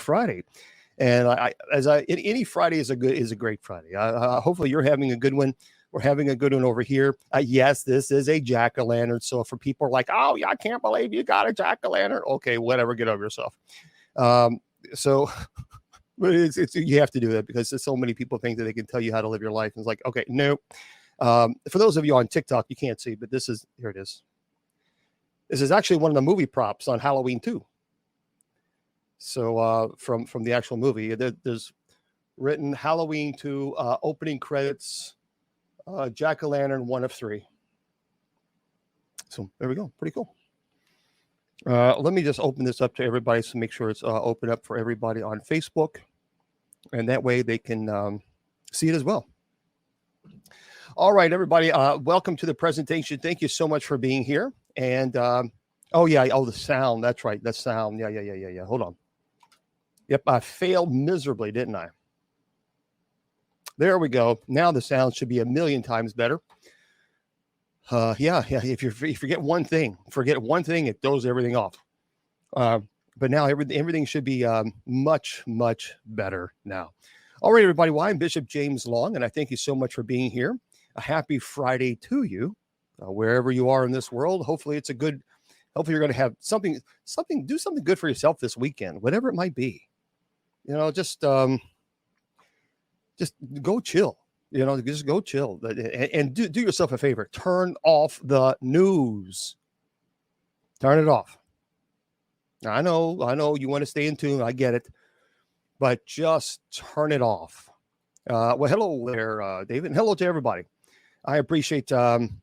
Friday. And any Friday is a great Friday. Hopefully you're having a good one. We're having a good one over here. Yes, this is a jack-o'-lantern. So for people like, oh, yeah, I can't believe you got a jack-o'-lantern. Okay, whatever, get over yourself. So but it's you have to do that because there's so many people think that they can tell you how to live your life. And it's like, okay, no. For those of you on TikTok, you can't see, but here it is. This is actually one of the movie props on Halloween 2. So from the actual movie, there's written Halloween 2 opening credits, jack-o'-lantern 1 of 3. So there we go. Pretty cool. Let me just open this up to everybody so make sure it's open up for everybody on Facebook. And that way they can see it as well. All right, everybody. Welcome to the presentation. Thank you so much for being here. And the sound. That's right. The sound. Yeah. Hold on. Yep, I failed miserably, didn't I? There we go. Now the sound should be a million times better. Yeah. If you forget one thing, it throws everything off. But now everything should be much, much better now. All right, everybody. Well, I'm Bishop James Long, and I thank you so much for being here. A happy Friday to you, wherever you are in this world. Hopefully you're going to have do something good for yourself this weekend, whatever it might be. Just go chill. Just go chill and do yourself a favor. Turn off the news. Turn it off. I know you want to stay in tune. I get it, but just turn it off. Well, hello there, David, and hello to everybody. I appreciate. I'm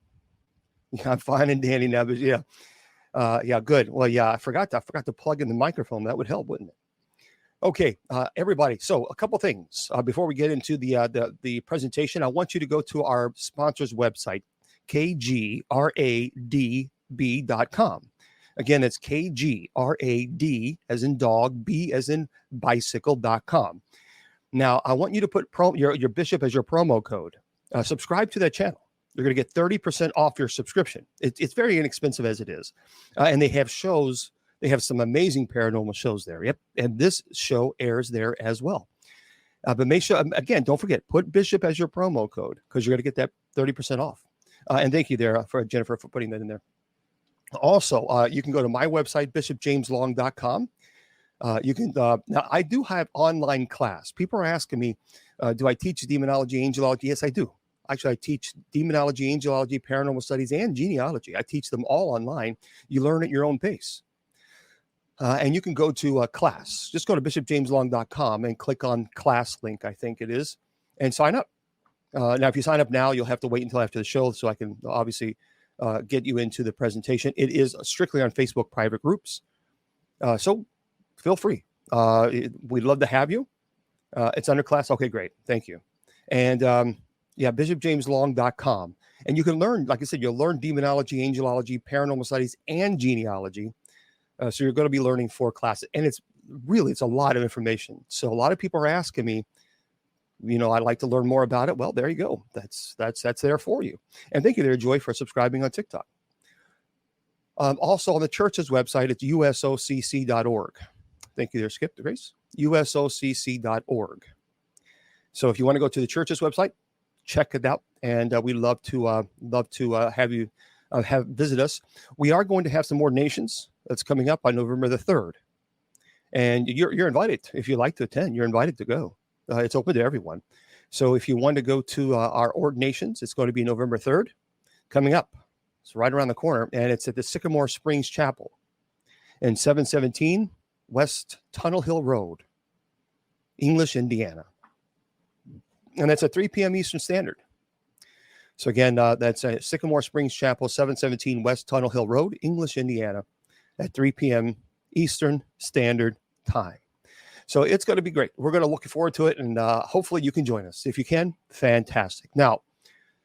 fine and dandy now, but yeah, good. Well, yeah, I forgot to plug in the microphone. That would help, wouldn't it? Okay, everybody. So a couple things before we get into the presentation. I want you to go to our sponsor's website, kgradb.com. Again, it's kgrad as in dog, b as in bicycle.com. Now, I want you to put your Bishop as your promo code. Subscribe to that channel. You're going to get 30% off your subscription. It's very inexpensive as it is. And they have shows. They have some amazing paranormal shows there. Yep. And this show airs there as well. But make sure, again, don't forget, put Bishop as your promo code because you're going to get that 30% off. And thank you there for Jennifer for putting that in there. Also, you can go to my website, bishopjameslong.com. You can now I do have online class. People are asking me, do I teach demonology, angelology? Yes, I do. Actually, I teach demonology, angelology, paranormal studies, and genealogy. I teach them all online. You learn at your own pace. And you can go to class. Just go to bishopjameslong.com and click on class link, I think it is, and sign up. Now, if you sign up now, you'll have to wait until after the show so I can obviously get you into the presentation. It is strictly on Facebook private groups. So feel free. We'd love to have you. It's under class. Okay, great. Thank you. And bishopjameslong.com. And you can learn, like I said, you'll learn demonology, angelology, paranormal studies, and genealogy. So you're going to be learning 4 classes. And it's a lot of information. So a lot of people are asking me, I'd like to learn more about it. Well, there you go. That's there for you. And thank you there, Joy, for subscribing on TikTok. Also on the church's website, it's usocc.org. Thank you there, Skip the Grace. usocc.org. So if you want to go to the church's website, check it out. And we'd love to have you visit us. We are going to have some ordinations that's coming up on November the 3rd. And you're invited. If you'd like to attend, you're invited to go. It's open to everyone. So if you want to go to our ordinations, it's going to be November 3rd coming up. It's right around the corner. And it's at the Sycamore Springs Chapel in 717 West Tunnel Hill Road, English, Indiana. And that's at 3 p.m. Eastern Standard. So again, that's at Sycamore Springs Chapel, 717 West Tunnel Hill Road, English, Indiana, at 3 p.m. Eastern Standard Time. So it's going to be great. We're going to look forward to it, and hopefully you can join us. If you can, fantastic. Now,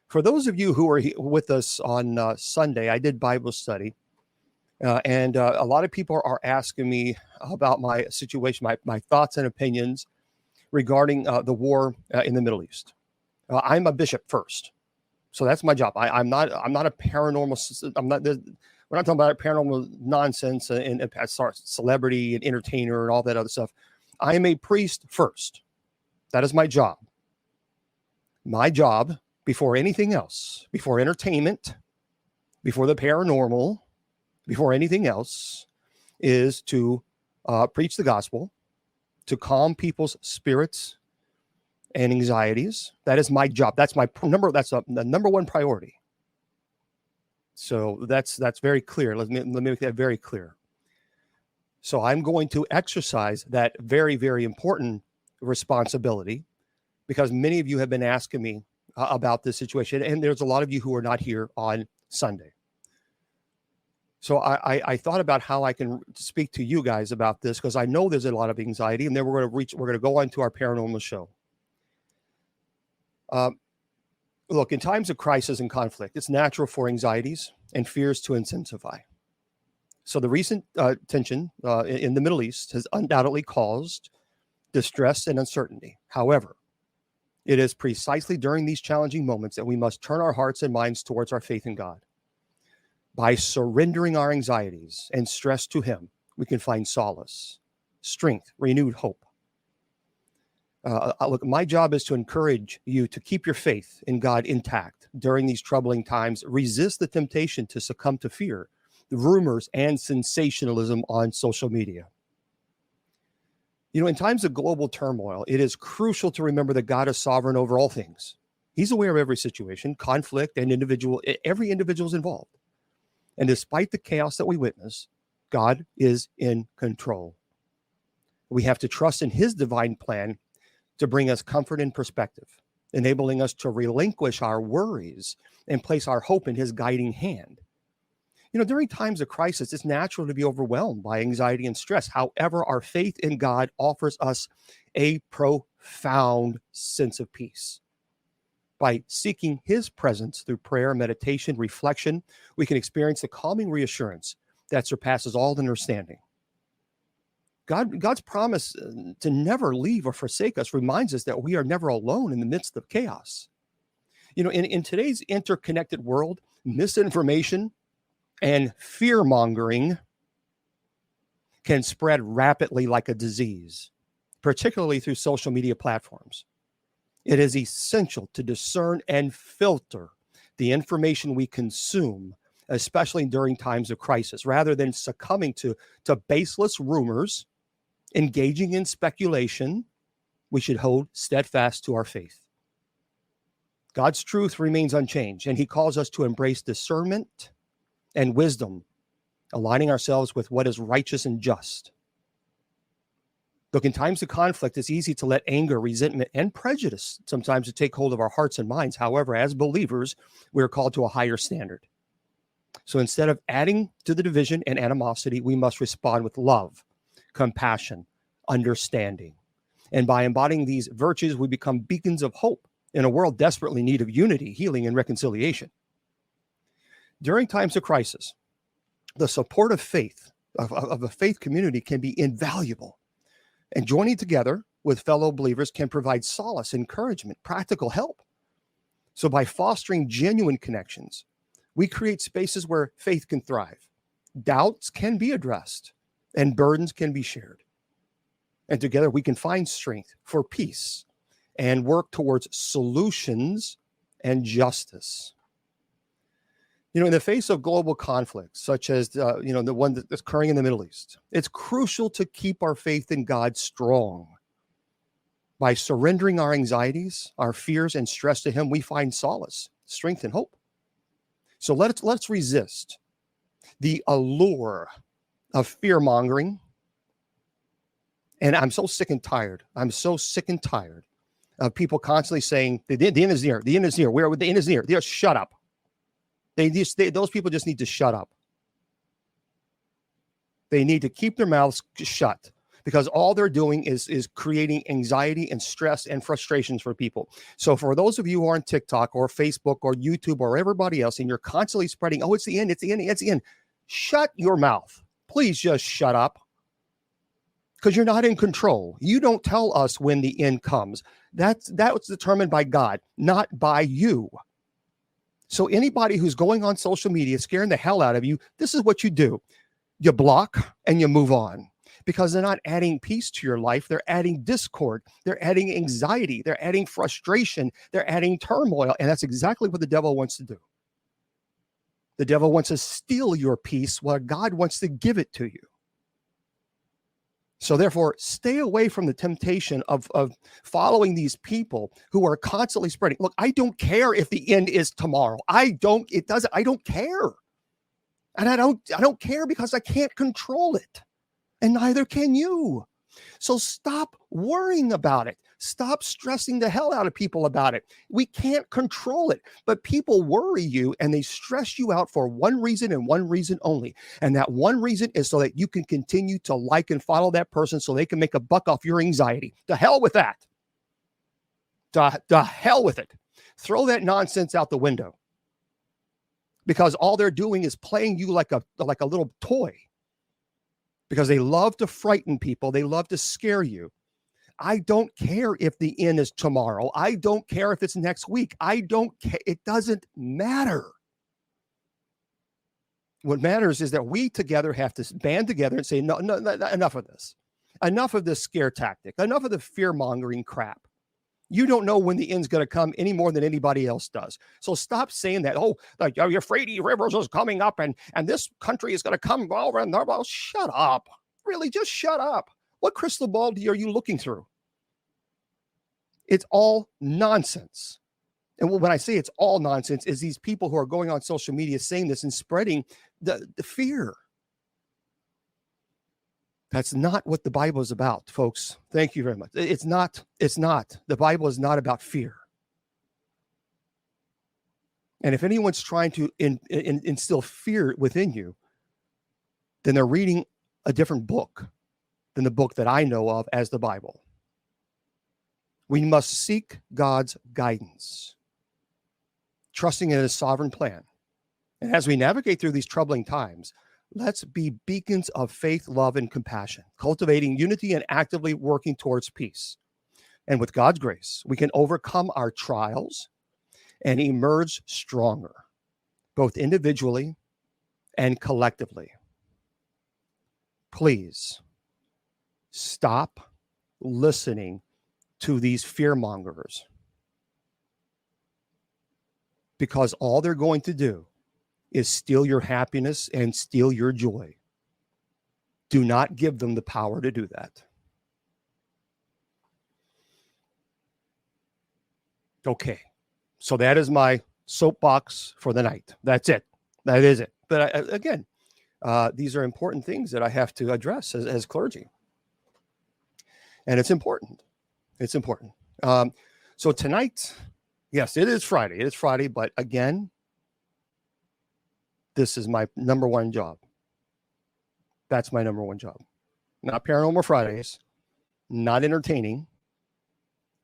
for those of you who are with us on Sunday, I did Bible study, and a lot of people are asking me about my situation, my thoughts and opinions regarding the war in the Middle East. I'm a bishop first. So that's my job. I'm not a paranormal. We're not talking about paranormal nonsense and celebrity and entertainer and all that other stuff. I am a priest first. That is my job. My job, before anything else, before entertainment, before the paranormal, before anything else, is to preach the gospel, to calm people's spirits and anxieties. That is my job. That's my the number one priority. So that's very clear. Let me make that very clear. So I'm going to exercise that very, very important responsibility, because many of you have been asking me about this situation, and there's a lot of you who are not here on Sunday. So I thought about how I can speak to you guys about this, because I know there's a lot of anxiety, and then we're going to go on to our paranormal show. Look, in times of crisis and conflict, it's natural for anxieties and fears to intensify. So the recent tension in the Middle East has undoubtedly caused distress and uncertainty. However, it is precisely during these challenging moments that we must turn our hearts and minds towards our faith in God. By surrendering our anxieties and stress to Him, we can find solace, strength, renewed hope. Look, my job is to encourage you to keep your faith in God intact during these troubling times. Resist the temptation to succumb to fear, the rumors, and sensationalism on social media. You know, in times of global turmoil, it is crucial to remember that God is sovereign over all things. He's aware of every situation, conflict, and every individual is involved. And despite the chaos that we witness, God is in control. We have to trust in His divine plan to bring us comfort and perspective, enabling us to relinquish our worries and place our hope in His guiding hand. You know, during times of crisis, it's natural to be overwhelmed by anxiety and stress. However, our faith in God offers us a profound sense of peace. By seeking His presence through prayer, meditation, reflection, we can experience the calming reassurance that surpasses all understanding. God's promise to never leave or forsake us reminds us that we are never alone in the midst of chaos. You know, in today's interconnected world, misinformation and fear-mongering can spread rapidly like a disease, particularly through social media platforms. It is essential to discern and filter the information we consume, especially during times of crisis, rather than succumbing to baseless rumors. Engaging in speculation, we should hold steadfast to our faith. God's truth remains unchanged, and He calls us to embrace discernment and wisdom, aligning ourselves with what is righteous and just. Look, in times of conflict, it's easy to let anger, resentment, and prejudice sometimes to take hold of our hearts and minds. However, as believers, we are called to a higher standard. So instead of adding to the division and animosity, we must respond with love, compassion, understanding. And by embodying these virtues, we become beacons of hope in a world desperately in need of unity, healing, and reconciliation. During times of crisis, the support of faith, of a faith community, can be invaluable. And joining together with fellow believers can provide solace, encouragement, practical help. So by fostering genuine connections, we create spaces where faith can thrive, doubts can be addressed, and burdens can be shared. And together we can find strength for peace and work towards solutions and justice. You know, in the face of global conflicts, such as the one that's occurring in the Middle East, it's crucial to keep our faith in God strong. By surrendering our anxieties, our fears, and stress to Him, we find solace, strength, and hope. So let's resist the allure of fear-mongering. And I'm so sick and tired. I'm so sick and tired of people constantly saying, the end is near, the end is near. Where the end is near? Just shut up. Those people just need to shut up. They need to keep their mouths shut, because all they're doing is creating anxiety and stress and frustrations for people. So for those of you who are on TikTok or Facebook or YouTube or everybody else, and you're constantly spreading, oh, it's the end, it's the end, it's the end. Shut your mouth. Please just shut up, because you're not in control. You don't tell us when the end comes. That was determined by God, not by you. So anybody who's going on social media, scaring the hell out of you, this is what you do. You block and you move on. because they're not adding peace to your life. They're adding discord. They're adding anxiety. They're adding frustration. They're adding turmoil. And that's exactly what the devil wants to do. The devil wants to steal your peace while God wants to give it to you. So therefore, stay away from the temptation of following these people who are constantly spreading. Look, I don't care if the end is tomorrow. I don't care. And I don't care because I can't control it. And neither can you. So stop worrying about it. Stop stressing the hell out of people about it. We can't control it, but people worry you and they stress you out for one reason and one reason only. And that one reason is so that you can continue to like and follow that person so they can make a buck off your anxiety. To hell with that. To hell with it. Throw that nonsense out the window. Because all they're doing is playing you like a little toy. Because they love to frighten people. They love to scare you. I don't care if the end is tomorrow. I don't care if it's next week. I don't care. It doesn't matter. What matters is that we together have to band together and say, no, enough of this. Enough of this scare tactic. Enough of the fear-mongering crap. You don't know when the end's going to come any more than anybody else does. So stop saying that, the Euphrates Rivers is coming up and this country is going to come over. And well, shut up. Really, just shut up. What crystal ball are you looking through? It's all nonsense. And when I say it's all nonsense, is these people who are going on social media saying this and spreading the fear. That's not what the Bible is about, folks. Thank you very much. It's not. The Bible is not about fear. And if anyone's trying to instill fear within you, then they're reading a different book than the book that I know of as the Bible. We must seek God's guidance, trusting in his sovereign plan. And as we navigate through these troubling times, let's be beacons of faith, love, and compassion, cultivating unity and actively working towards peace. And with God's grace, we can overcome our trials and emerge stronger, both individually and collectively. Please stop listening to these fearmongers, because all they're going to do is steal your happiness and steal your joy. Do not give them the power to do that. Okay, so that is my soapbox for the night. That's it. That is it. But again, these are important things that I have to address as clergy. And it's important. It's important. So tonight, yes, it is Friday. It is Friday, but again, this is my number one job. That's my number one job. Not Paranormal Fridays, not entertaining,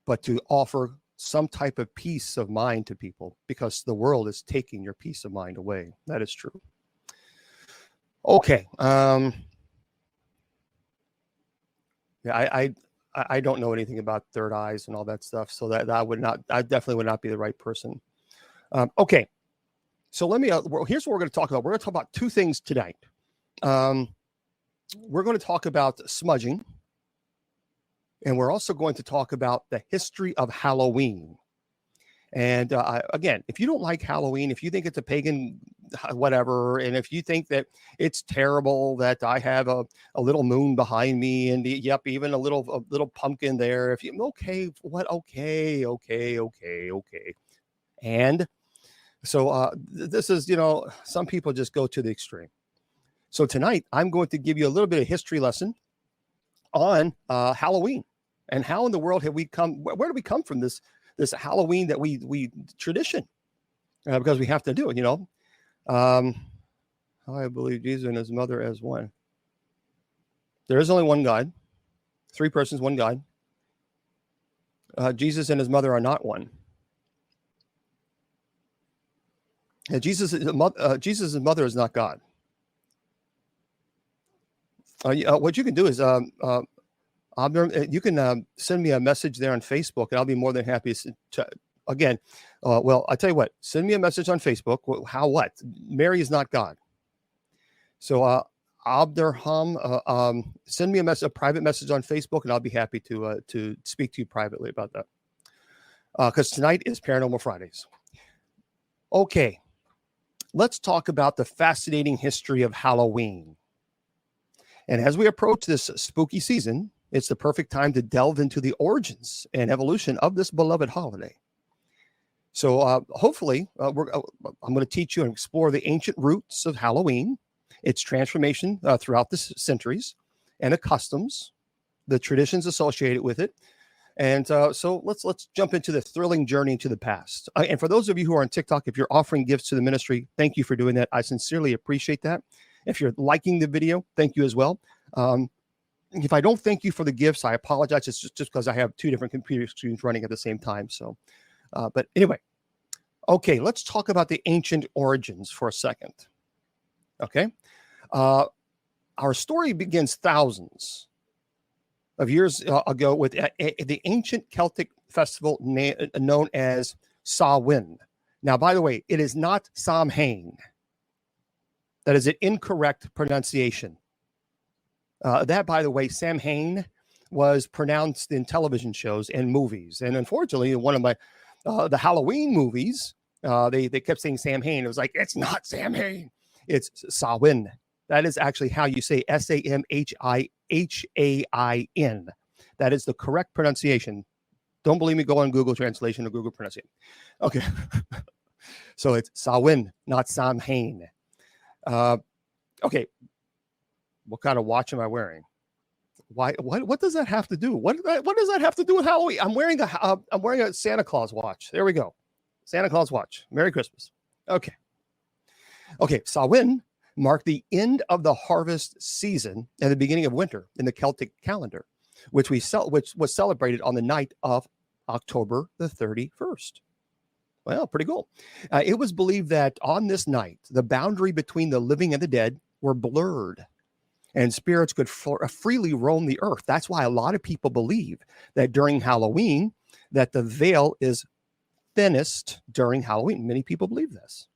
but to offer some type of peace of mind to people, because the world is taking your peace of mind away. That is true. Okay. Yeah, I don't know anything about third eyes and all that stuff, so that I definitely would not be the right person. Okay. So here's what we're going to talk about. We're going to talk about two things tonight. We're going to talk about smudging, and we're also going to talk about the history of Halloween. And again, if you don't like Halloween, if you think it's a pagan whatever, and if you think that it's terrible that I have a little moon behind me and even a little pumpkin there, okay. And so this is, some people just go to the extreme. So tonight I'm going to give you a little bit of history lesson on Halloween, and how in the world have we come? Where do we come from this Halloween that we tradition? Because we have to do it, I believe Jesus and his mother as one. There is only one God, three persons, one God. Jesus and his mother are not one. Jesus' mother is not God. What you can do is you can send me a message there on Facebook, and I'll be more than happy to again. Well, I tell you what, send me a message on Facebook. What? Mary is not God. So Abderham, send me a private message on Facebook, and I'll be happy to speak to you privately about that. Because tonight is Paranormal Fridays. Okay, let's talk about the fascinating history of Halloween. And as we approach this spooky season, it's the perfect time to delve into the origins and evolution of this beloved holiday. So hopefully, I'm going to teach you and explore the ancient roots of Halloween, its transformation throughout the centuries, and the customs, the traditions associated with it. And so let's jump into the thrilling journey into the past. And for those of you who are on TikTok, if you're offering gifts to the ministry, thank you for doing that. I sincerely appreciate that. If you're liking the video, thank you as well. If I don't thank you for the gifts, I apologize. It's just because I have two different computer screens running at the same time. So, but anyway, okay, let's talk about the ancient origins for a second. Okay, our story begins thousands of years ago with the ancient Celtic festival known as Samhain. Now, by the way, it is not Samhain. That is an incorrect pronunciation. That, by the way, Samhain was pronounced in television shows and movies. And unfortunately, in one of my the Halloween movies, they kept saying Samhain. It was like, it's not Samhain. It's Samhain. That is actually how you say Samhain. That is the correct pronunciation. Don't believe me? Go on Google Translation or Google Pronunciation. Okay. So it's Samhain, not Samhain. Okay. What kind of watch am I wearing? Why? What does that have to do? What does that have to do with Halloween? I'm wearing a Santa Claus watch. There we go. Santa Claus watch. Merry Christmas. Okay. Samhain marked the end of the harvest season and the beginning of winter in the Celtic calendar, which was celebrated on the night of October the 31st. Well, pretty cool. It was believed that on this night, the boundary between the living and the dead were blurred, and spirits could freely roam the earth. That's why a lot of people believe that during Halloween, that the veil is thinnest during Halloween. Many people believe this.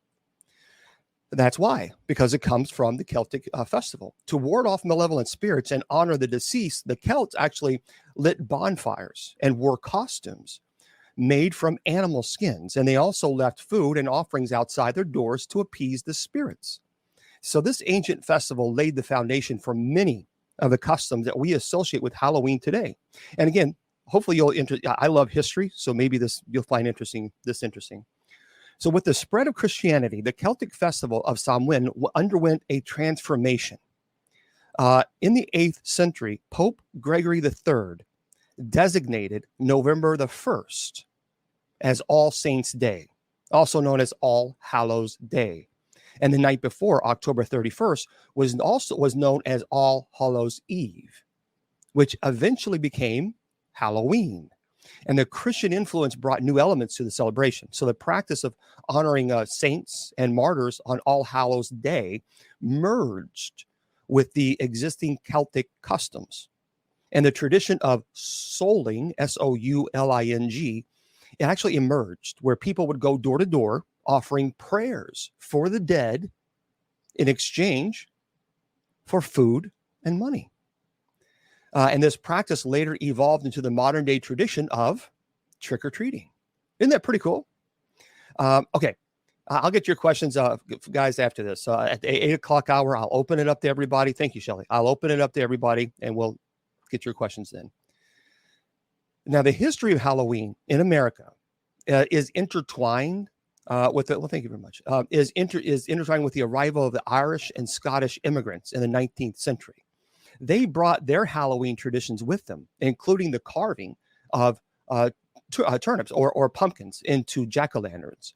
That's why, because it comes from the Celtic festival. To ward off malevolent spirits and honor the deceased, the Celts actually lit bonfires and wore costumes made from animal skins. And they also left food and offerings outside their doors to appease the spirits. So this ancient festival laid the foundation for many of the customs that we associate with Halloween today. And again, hopefully I love history, so maybe you'll find this interesting. So with the spread of Christianity, the Celtic festival of Samhain underwent a transformation. In the 8th century, Pope Gregory III designated November the 1st as All Saints' Day, also known as All Hallows' Day. And the night before, October 31st, was known as All Hallows' Eve, which eventually became Halloween. And the Christian influence brought new elements to the celebration. So the practice of honoring saints and martyrs on All Hallows' Day merged with the existing Celtic customs. And the tradition of souling, S-O-U-L-I-N-G, it actually emerged where people would go door to door offering prayers for the dead in exchange for food and money. And this practice later evolved into the modern day tradition of trick-or-treating. Isn't that pretty cool? Okay, I'll get your questions, guys, after this. At the 8 o'clock hour, I'll open it up to everybody. Thank you, Shelley. I'll open it up to everybody, and we'll get your questions then. Now, the history of Halloween in America is intertwined with the, well, thank you very much, is intertwined with the arrival of the Irish and Scottish immigrants in the 19th century. They brought their Halloween traditions with them, including the carving of turnips or pumpkins into jack-o'-lanterns.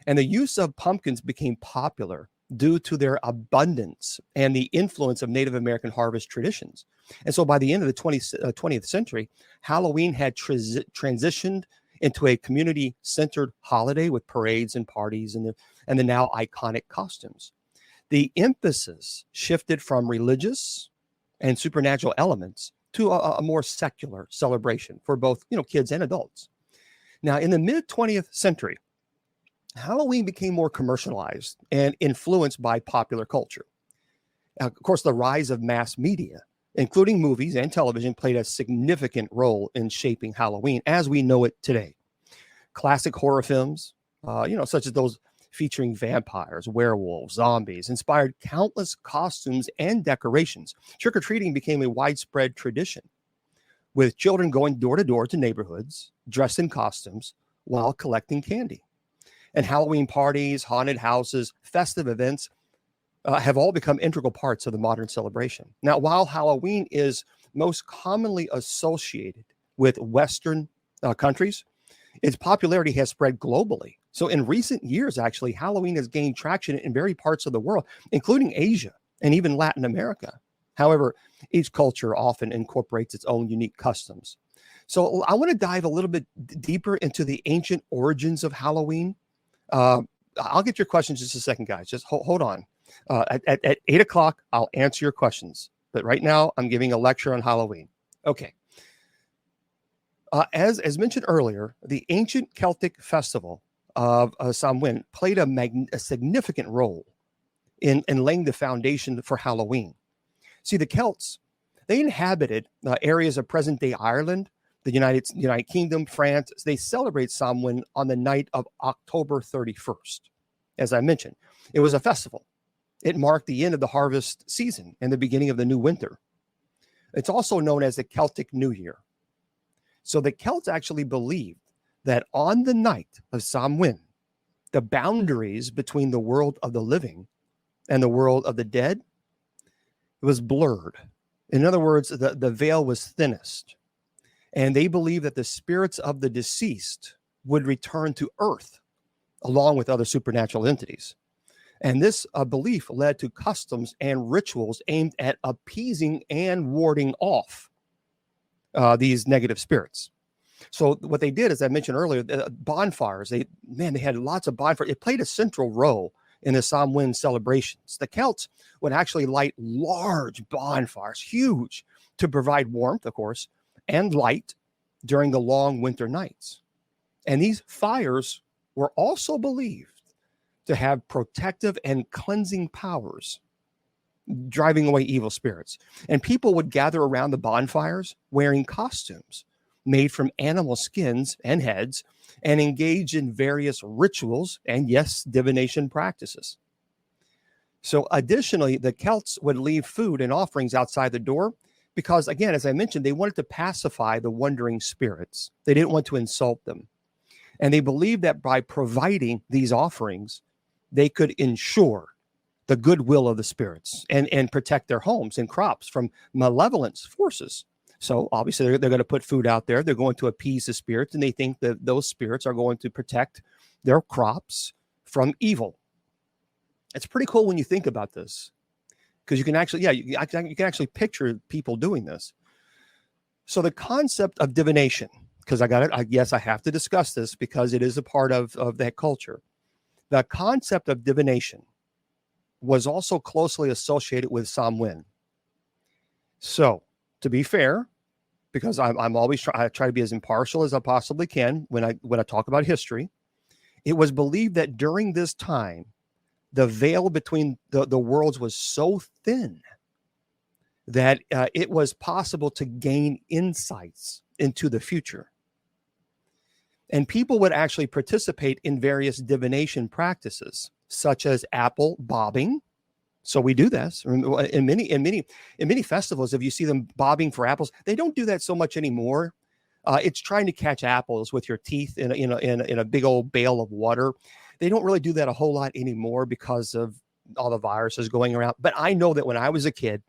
And the use of pumpkins became popular due to their abundance and the influence of Native American harvest traditions. And so by the end of the 20th century, Halloween had transitioned into a community-centered holiday with parades and parties and the now iconic costumes. The emphasis shifted from religious and supernatural elements to a more secular celebration for both, kids and adults. Now, in the mid-20th century, Halloween became more commercialized and influenced by popular culture. Of course, the rise of mass media, including movies and television, played a significant role in shaping Halloween as we know it today. Classic horror films, such as those featuring vampires, werewolves, zombies, inspired countless costumes and decorations. Trick-or-treating became a widespread tradition, with children going door to door to neighborhoods, dressed in costumes, while collecting candy. And Halloween parties, haunted houses, festive events have all become integral parts of the modern celebration. Now, while Halloween is most commonly associated with Western countries, its popularity has spread globally. So in recent years, actually, Halloween has gained traction in various parts of the world, including Asia and even Latin America. However, each culture often incorporates its own unique customs. So I want to dive a little bit deeper into the ancient origins of Halloween. I'll get your questions in just a second, guys. Just hold on. At 8 o'clock, I'll answer your questions. But right now, I'm giving a lecture on Halloween. Okay. As mentioned earlier, the ancient Celtic festival of Samhain played a significant role in laying the foundation for Halloween. See, the Celts, they inhabited areas of present-day Ireland, the United Kingdom, France. They celebrate Samhain on the night of October 31st. As I mentioned, it was a festival. It marked the end of the harvest season and the beginning of the new winter. It's also known as the Celtic New Year. So the Celts actually believed that on the night of Samhain, the boundaries between the world of the living and the world of the dead was blurred. In other words, the veil was thinnest. And they believed that the spirits of the deceased would return to earth along with other supernatural entities. And this belief led to customs and rituals aimed at appeasing and warding off these negative spirits. So what they did, as I mentioned earlier, bonfires, they had lots of bonfires. It played a central role in the Samhain celebrations. The Celts would actually light large bonfires, huge, to provide warmth, of course, and light during the long winter nights. And these fires were also believed to have protective and cleansing powers, driving away evil spirits. And people would gather around the bonfires wearing costumes made from animal skins and heads and engage in various rituals and, yes, divination practices. So additionally, the Celts would leave food and offerings outside the door because, again, as I mentioned, they wanted to pacify the wandering spirits. They didn't want to insult them. And they believed that by providing these offerings, they could ensure the goodwill of the spirits and protect their homes and crops from malevolent forces. So obviously they're going to put food out there. They're going to appease the spirits, and they think that those spirits are going to protect their crops from evil. It's pretty cool when you think about this, because you can actually, you can actually picture people doing this. So the concept of divination, because I have to discuss this because it is a part of that culture. The concept of divination was also closely associated with Samhain. So, to be fair, because I'm always I try to be as impartial as I possibly can when I talk about history, it was believed that during this time, the veil between the worlds was so thin that it was possible to gain insights into the future. And people would actually participate in various divination practices, such as apple bobbing. So we do this in many festivals. If you see them bobbing for apples, they don't do that so much anymore. It's trying to catch apples with your teeth in a big old bale of water. They don't really do that a whole lot anymore because of all the viruses going around. But I know that when I was a kid,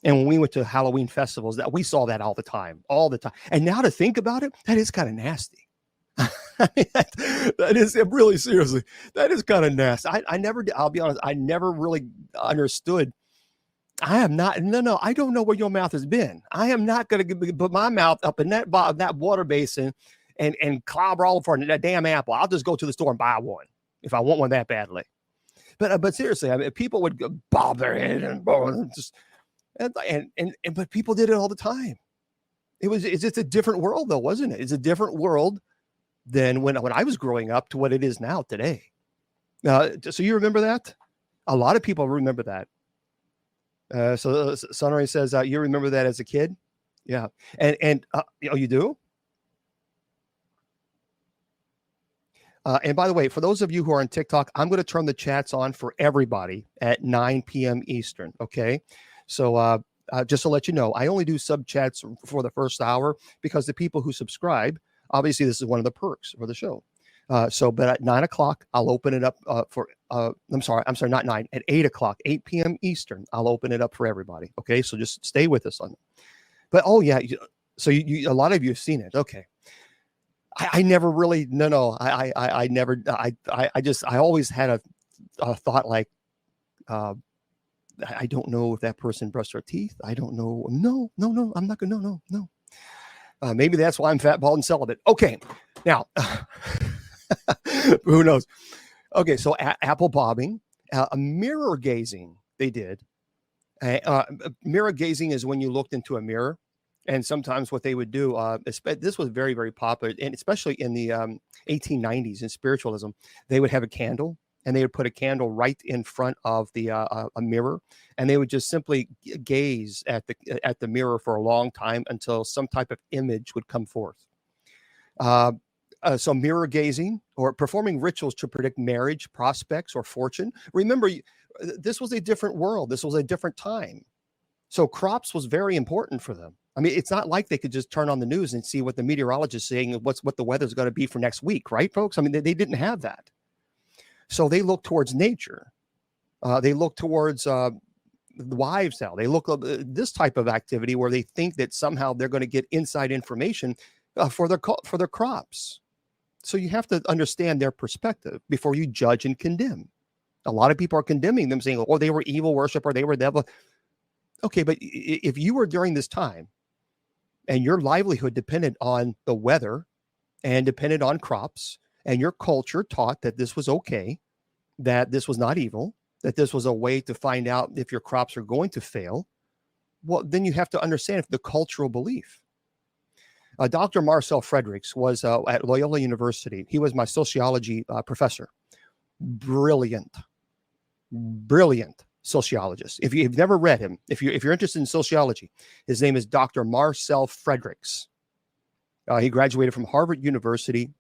and when we went to Halloween festivals, that we saw that all the time. And now to think about it, that is kind of nasty. I mean, that is really, seriously, that is kind of nasty. I'll be honest, I never really understood. I am not, no, I don't know where your mouth has been. I am not going to put my mouth up in that water basin and clobber all for that damn apple. I'll just go to the store and buy one if I want one that badly. But seriously, I mean, people would bob their head and just, but people did it all the time. It's just a different world though, wasn't it? It's a different world than when I was growing up to what it is now today. So you remember that? A lot of people remember that. So Sonore says, you remember that as a kid? Yeah. And oh, you do? And by the way, for those of you who are on TikTok, I'm going to turn the chats on for everybody at 9 p.m. Eastern. Okay. So just to let you know, I only do sub chats for the first hour because the people who subscribe, obviously, this is one of the perks for the show. But at 9 o'clock, I'll open it up I'm sorry, not 9, at 8 o'clock, 8 p.m. Eastern, I'll open it up for everybody. Okay. So just stay with us on it. But oh, yeah. So a lot of you have seen it. Okay. I never really, no, I never, I always had a thought like, I don't know if that person brushed their teeth. I don't know. No, I'm not going to, no. Maybe that's why I'm fat, bald, and celibate. Okay. Now, who knows? Okay. So apple bobbing, mirror gazing, they did. Mirror gazing is when you looked into a mirror. And sometimes what they would do, this was very, very popular, and especially in the 1890s in spiritualism, they would have a candle, and they would put a candle right in front of the a mirror, and they would just simply gaze at the mirror for a long time until some type of image would come forth. So mirror gazing or performing rituals to predict marriage, prospects, or fortune. Remember, this was a different world. This was a different time. So crops was very important for them. I mean, it's not like they could just turn on the news and see what the meteorologist is saying, what the weather's going to be for next week, right, folks? I mean, they didn't have that. So they look towards nature. They look towards the wives' tale. They look at this type of activity where they think that somehow they're going to get inside information for their crops. So you have to understand their perspective before you judge and condemn. A lot of people are condemning them, saying, "Oh, they were evil worship, or they were devil." Okay, but if you were during this time and your livelihood depended on the weather and depended on crops, and your culture taught that this was okay, that this was not evil, that this was a way to find out if your crops are going to fail, well, then you have to understand the cultural belief. Dr. Marcel Fredericks was at Loyola University. He was my sociology professor. Brilliant sociologist. If you've never read him, if you're interested in sociology, his name is Dr. Marcel Fredericks. He graduated from Harvard University.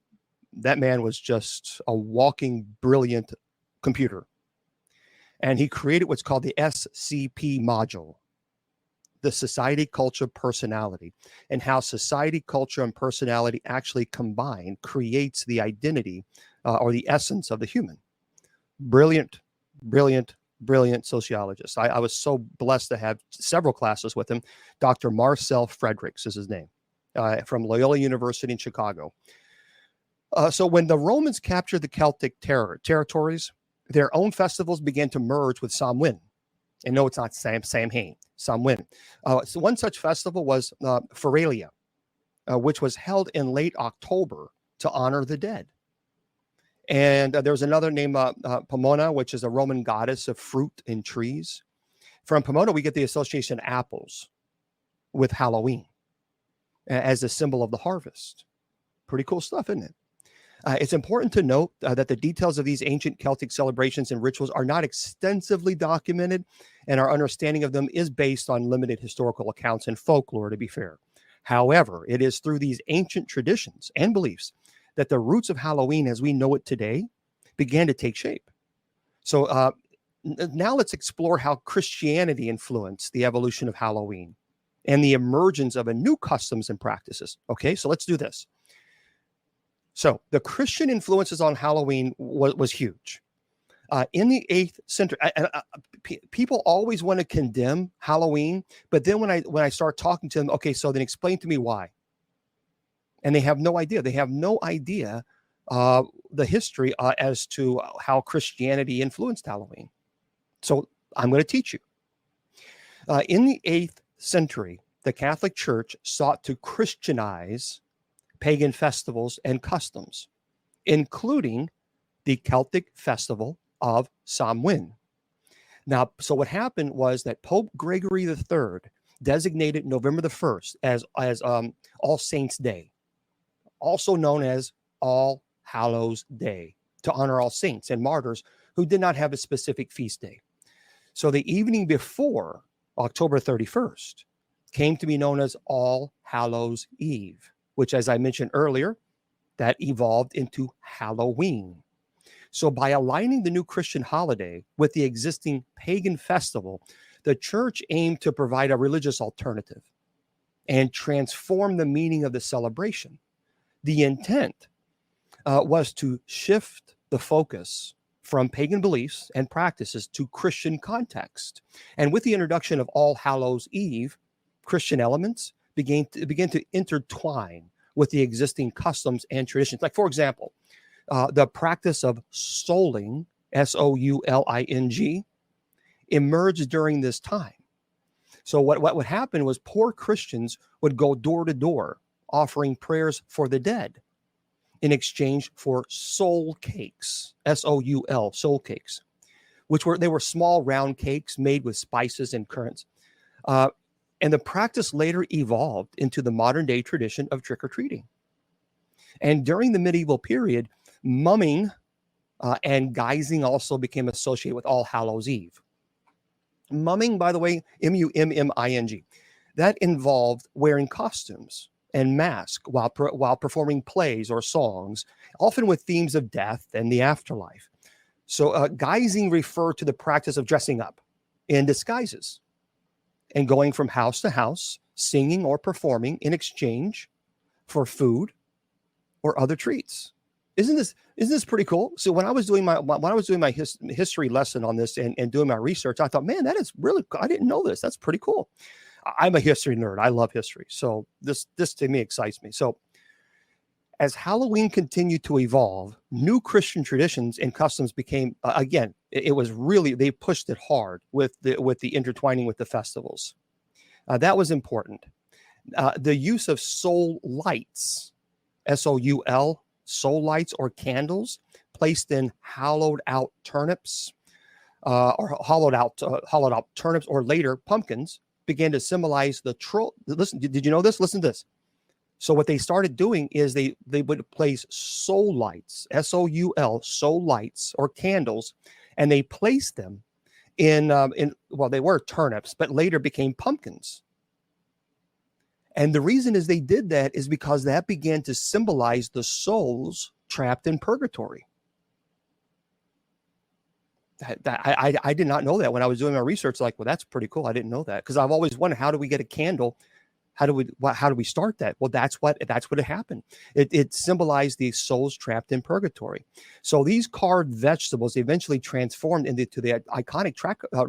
That man was just a walking brilliant computer. And he created what's called the SCP module, the society, culture, personality, and how society, culture, and personality actually combine creates the identity or the essence of the human. Brilliant sociologist. I was so blessed to have several classes with him. Dr. Marcel Fredericks is his name, from Loyola University in Chicago. So when the Romans captured the Celtic territories, their own festivals began to merge with Samhain. And no, it's not Samhain, Samhain. So one such festival was Feralia, which was held in late October to honor the dead. And there was another named Pomona, which is a Roman goddess of fruit and trees. From Pomona, we get the association apples with Halloween as a symbol of the harvest. Pretty cool stuff, isn't it? It's important to note that the details of these ancient Celtic celebrations and rituals are not extensively documented, and our understanding of them is based on limited historical accounts and folklore, to be fair. However, it is through these ancient traditions and beliefs that the roots of Halloween as we know it today began to take shape. So now let's explore how Christianity influenced the evolution of Halloween and the emergence of a new customs and practices. Okay, so let's do this. So the Christian influences on Halloween was huge. In the 8th century, people always want to condemn Halloween, but then when I start talking to them, okay, so then explain to me why. And they have no idea. They have no idea the history as to how Christianity influenced Halloween. So I'm going to teach you. In the 8th century, the Catholic Church sought to Christianize pagan festivals and customs, including the Celtic festival of Samhain. Now, so what happened was that Pope Gregory III designated November the 1st as All Saints' Day, also known as All Hallows' Day, to honor all saints and martyrs who did not have a specific feast day. So the evening before October 31st, came to be known as All Hallows Eve, which, as I mentioned earlier, that evolved into Halloween. So by aligning the new Christian holiday with the existing pagan festival, the church aimed to provide a religious alternative and transform the meaning of the celebration. The intent was to shift the focus from pagan beliefs and practices to Christian context. And with the introduction of All Hallows Eve, Christian elements began to intertwine with the existing customs and traditions. Like, for example, the practice of souling, S-O-U-L-I-N-G, emerged during this time. So what would happen was poor Christians would go door to door offering prayers for the dead in exchange for soul cakes, S-O-U-L, soul cakes, they were small round cakes made with spices and currants. And the practice later evolved into the modern day tradition of trick-or-treating. And during the medieval period, mumming and guising also became associated with All Hallows Eve. Mumming, by the way, M-U-M-M-I-N-G, that involved wearing costumes and masks while performing plays or songs, often with themes of death and the afterlife. So guising referred to the practice of dressing up in disguises and going from house to house, singing or performing in exchange for food or other treats. Isn't this pretty cool? So when I was doing my history lesson on this and doing my research, I thought, man, that is really cool. I didn't know this. That's pretty cool. I'm a history nerd. I love history. So this to me excites me. So as Halloween continued to evolve, new Christian traditions and customs became, again, it was really, they pushed it hard with the intertwining with the festivals. That was important. The use of soul lights, S-O-U-L, soul lights or candles placed in hollowed out turnips or hollowed out turnips or later pumpkins began to symbolize the troll. Listen, did you know this? Listen to this. So what they started doing is they would place soul lights, S-O-U-L, soul lights or candles, and they placed them in they were turnips, but later became pumpkins. And the reason is they did that is because that began to symbolize the souls trapped in purgatory. I did not know that when I was doing my research. Like, well, that's pretty cool. I didn't know that because I've always wondered, how do we get a candle? How do we start that? Well, that's what it happened. It symbolized the souls trapped in purgatory. So these carved vegetables eventually transformed into the iconic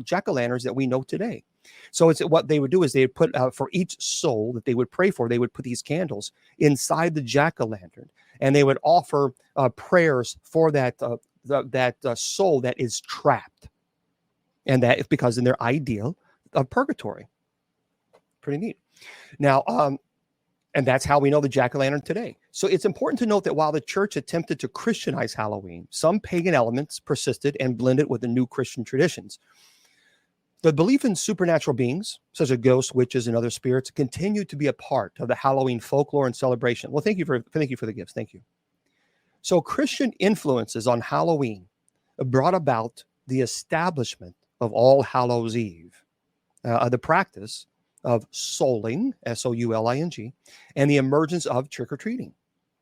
jack-o'-lanterns that we know today. So it's what they would do is they would put for each soul that they would pray for, they would put these candles inside the jack-o'-lantern, and they would offer prayers for that soul that is trapped, and that is because in their ideal of purgatory. Pretty neat. Now, and that's how we know the jack-o'-lantern today. So it's important to note that while the church attempted to Christianize Halloween, some pagan elements persisted and blended with the new Christian traditions. The belief in supernatural beings, such as ghosts, witches, and other spirits, continued to be a part of the Halloween folklore and celebration. Well, thank you for the gifts. Thank you. So Christian influences on Halloween brought about the establishment of All Hallows Eve, the practice of souling, S-O-U-L-I-N-G, and the emergence of trick-or-treating,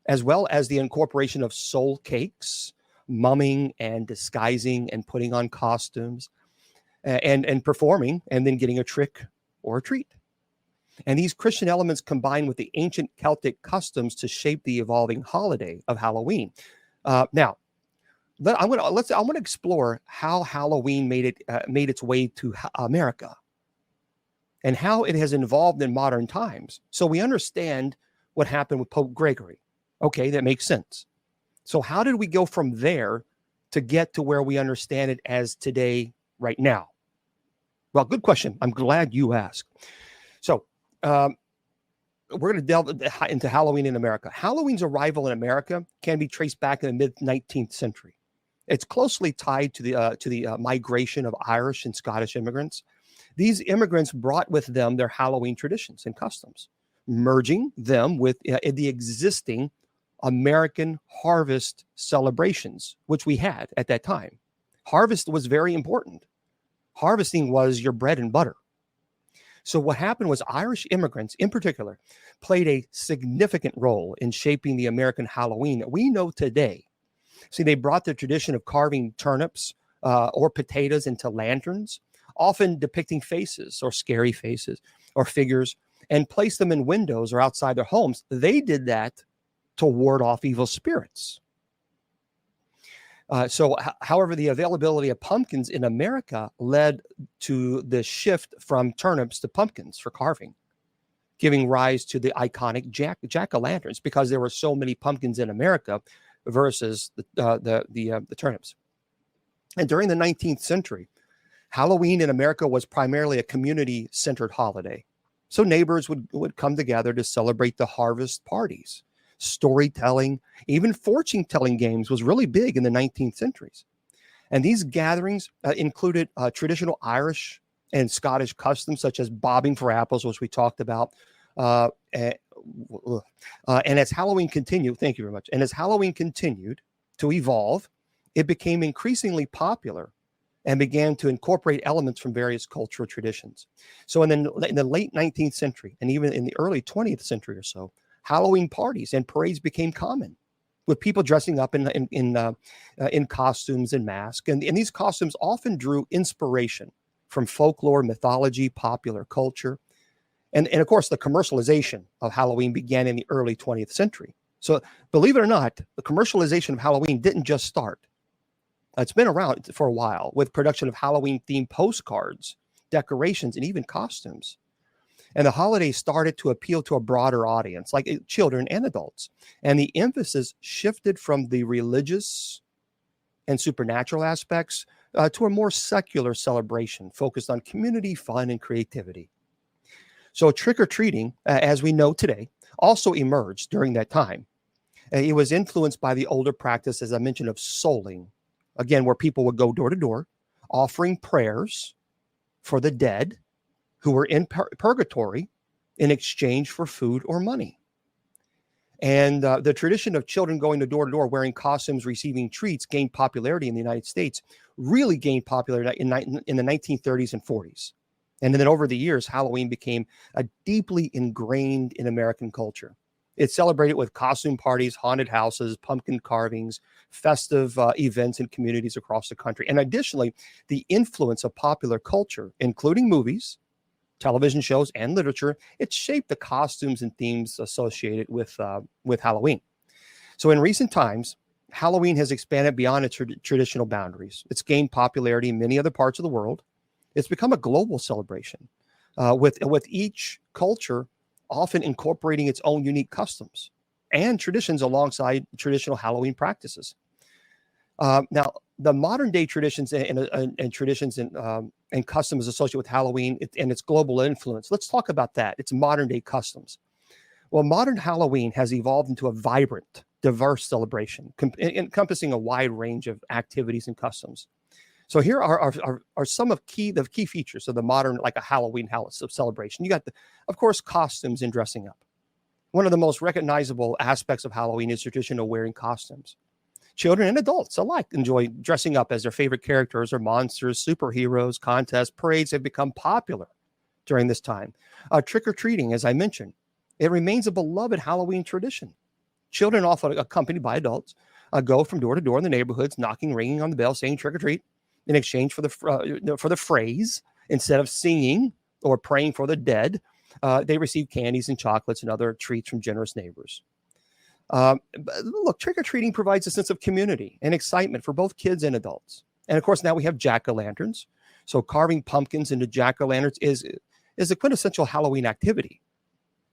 as well as the incorporation of soul cakes, mumming and disguising and putting on costumes, and performing and then getting a trick or a treat. And these Christian elements combine with the ancient Celtic customs to shape the evolving holiday of Halloween. Now, I want to explore how Halloween made its way to America and how it has evolved in modern times. So we understand what happened with Pope Gregory. Okay, that makes sense. So how did we go from there to get to where we understand it as today, right now? Well, good question. I'm glad you asked. So we're going to delve into Halloween in America. Halloween's arrival in America can be traced back in the mid-19th century. It's closely tied to the migration of Irish and Scottish immigrants. These immigrants brought with them their Halloween traditions and customs, merging them with the existing American harvest celebrations, which we had at that time. Harvest was very important. Harvesting was your bread and butter. So what happened was Irish immigrants in particular played a significant role in shaping the American Halloween that we know today. See, they brought the tradition of carving turnips or potatoes into lanterns, often depicting faces or scary faces or figures, and placed them in windows or outside their homes. They did that to ward off evil spirits. However, the availability of pumpkins in America led to the shift from turnips to pumpkins for carving, giving rise to the iconic jack-o'-lanterns because there were so many pumpkins in America versus the turnips. And during the 19th century, Halloween in America was primarily a community-centered holiday. So neighbors would come together to celebrate the harvest parties. Storytelling, even fortune-telling games was really big in the 19th centuries. And these gatherings included traditional Irish and Scottish customs, such as bobbing for apples, which we talked about. And as Halloween continued, thank you very much. And as Halloween continued to evolve, it became increasingly popular and began to incorporate elements from various cultural traditions. So in the late 19th century, and even in the early 20th century or so, Halloween parties and parades became common, with people dressing up in costumes and masks. And these costumes often drew inspiration from folklore, mythology, popular culture. And of course, the commercialization of Halloween began in the early 20th century. So believe it or not, the commercialization of Halloween didn't just start. It's been around for a while with production of Halloween-themed postcards, decorations, and even costumes. And the holiday started to appeal to a broader audience, like children and adults. And the emphasis shifted from the religious and supernatural aspects to a more secular celebration focused on community, fun, and creativity. So trick-or-treating, as we know today, also emerged during that time. It was influenced by the older practice, as I mentioned, of souling, again, where people would go door to door, offering prayers for the dead who were in purgatory in exchange for food or money. And the tradition of children going to door wearing costumes, receiving treats, gained popularity in the United States, really gained popularity in the 1930s and 40s. And then over the years, Halloween became deeply ingrained in American culture. It's celebrated with costume parties, haunted houses, pumpkin carvings, festive events in communities across the country. And additionally, the influence of popular culture, including movies, television shows, and literature, it shaped the costumes and themes associated with Halloween. So in recent times, Halloween has expanded beyond its traditional boundaries. It's gained popularity in many other parts of the world. It's become a global celebration, with each culture often incorporating its own unique customs and traditions alongside traditional Halloween practices. Now, the modern day traditions and traditions and customs associated with Halloween and its global influence. Let's talk about that. It's modern day customs. Well, modern Halloween has evolved into a vibrant, diverse celebration encompassing a wide range of activities and customs. So here are some of the key features of the modern, like a Halloween celebration. You got, of course, costumes and dressing up. One of the most recognizable aspects of Halloween is the tradition of wearing costumes. Children and adults alike enjoy dressing up as their favorite characters or monsters. Superheroes, contests, parades have become popular during this time. Trick-or-treating, as I mentioned, it remains a beloved Halloween tradition. Children, often accompanied by adults, go from door to door in the neighborhoods, knocking, ringing on the bell, saying trick-or-treat in exchange for the phrase. Instead of singing or praying for the dead, they receive candies and chocolates and other treats from generous neighbors. Look, trick-or-treating provides a sense of community and excitement for both kids and adults. And of course, now we have jack-o'-lanterns. So carving pumpkins into jack-o'-lanterns is a quintessential Halloween activity.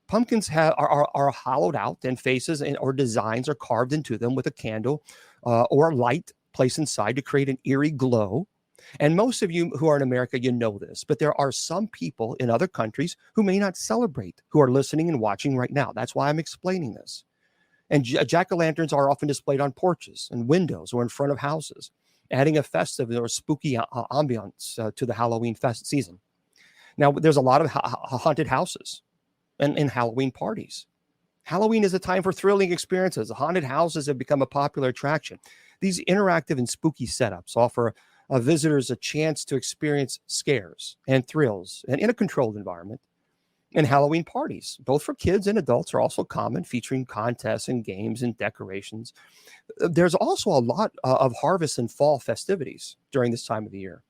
Pumpkins are hollowed out, and faces or designs are carved into them with a candle or a light placed inside to create an eerie glow. And most of you who are in America, you know this, but there are some people in other countries who may not celebrate, who are listening and watching right now. That's why I'm explaining this. And jack-o'-lanterns are often displayed on porches and windows or in front of houses, adding a festive or spooky ambiance to the Halloween season. Now, there's a lot of haunted houses and Halloween parties. Halloween is a time for thrilling experiences. Haunted houses have become a popular attraction. These interactive and spooky setups offer visitors a chance to experience scares and thrills and in a controlled environment. And Halloween parties, both for kids and adults, are also common, featuring contests and games and decorations. There's also a lot of harvest and fall festivities during this time of the year.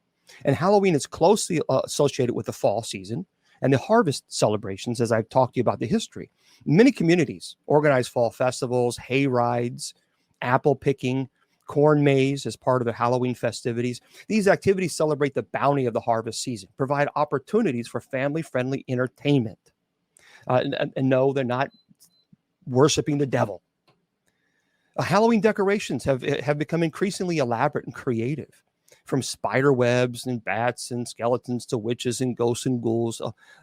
And Halloween is closely associated with the fall season and the harvest celebrations, as I've talked to you about the history. Many communities organize fall festivals, hay rides, apple picking, corn maze as part of the Halloween festivities. These activities celebrate the bounty of the harvest season, provide opportunities for family-friendly entertainment. And no, they're not worshiping the devil. Halloween decorations have become increasingly elaborate and creative, from spider webs and bats and skeletons to witches and ghosts and ghouls.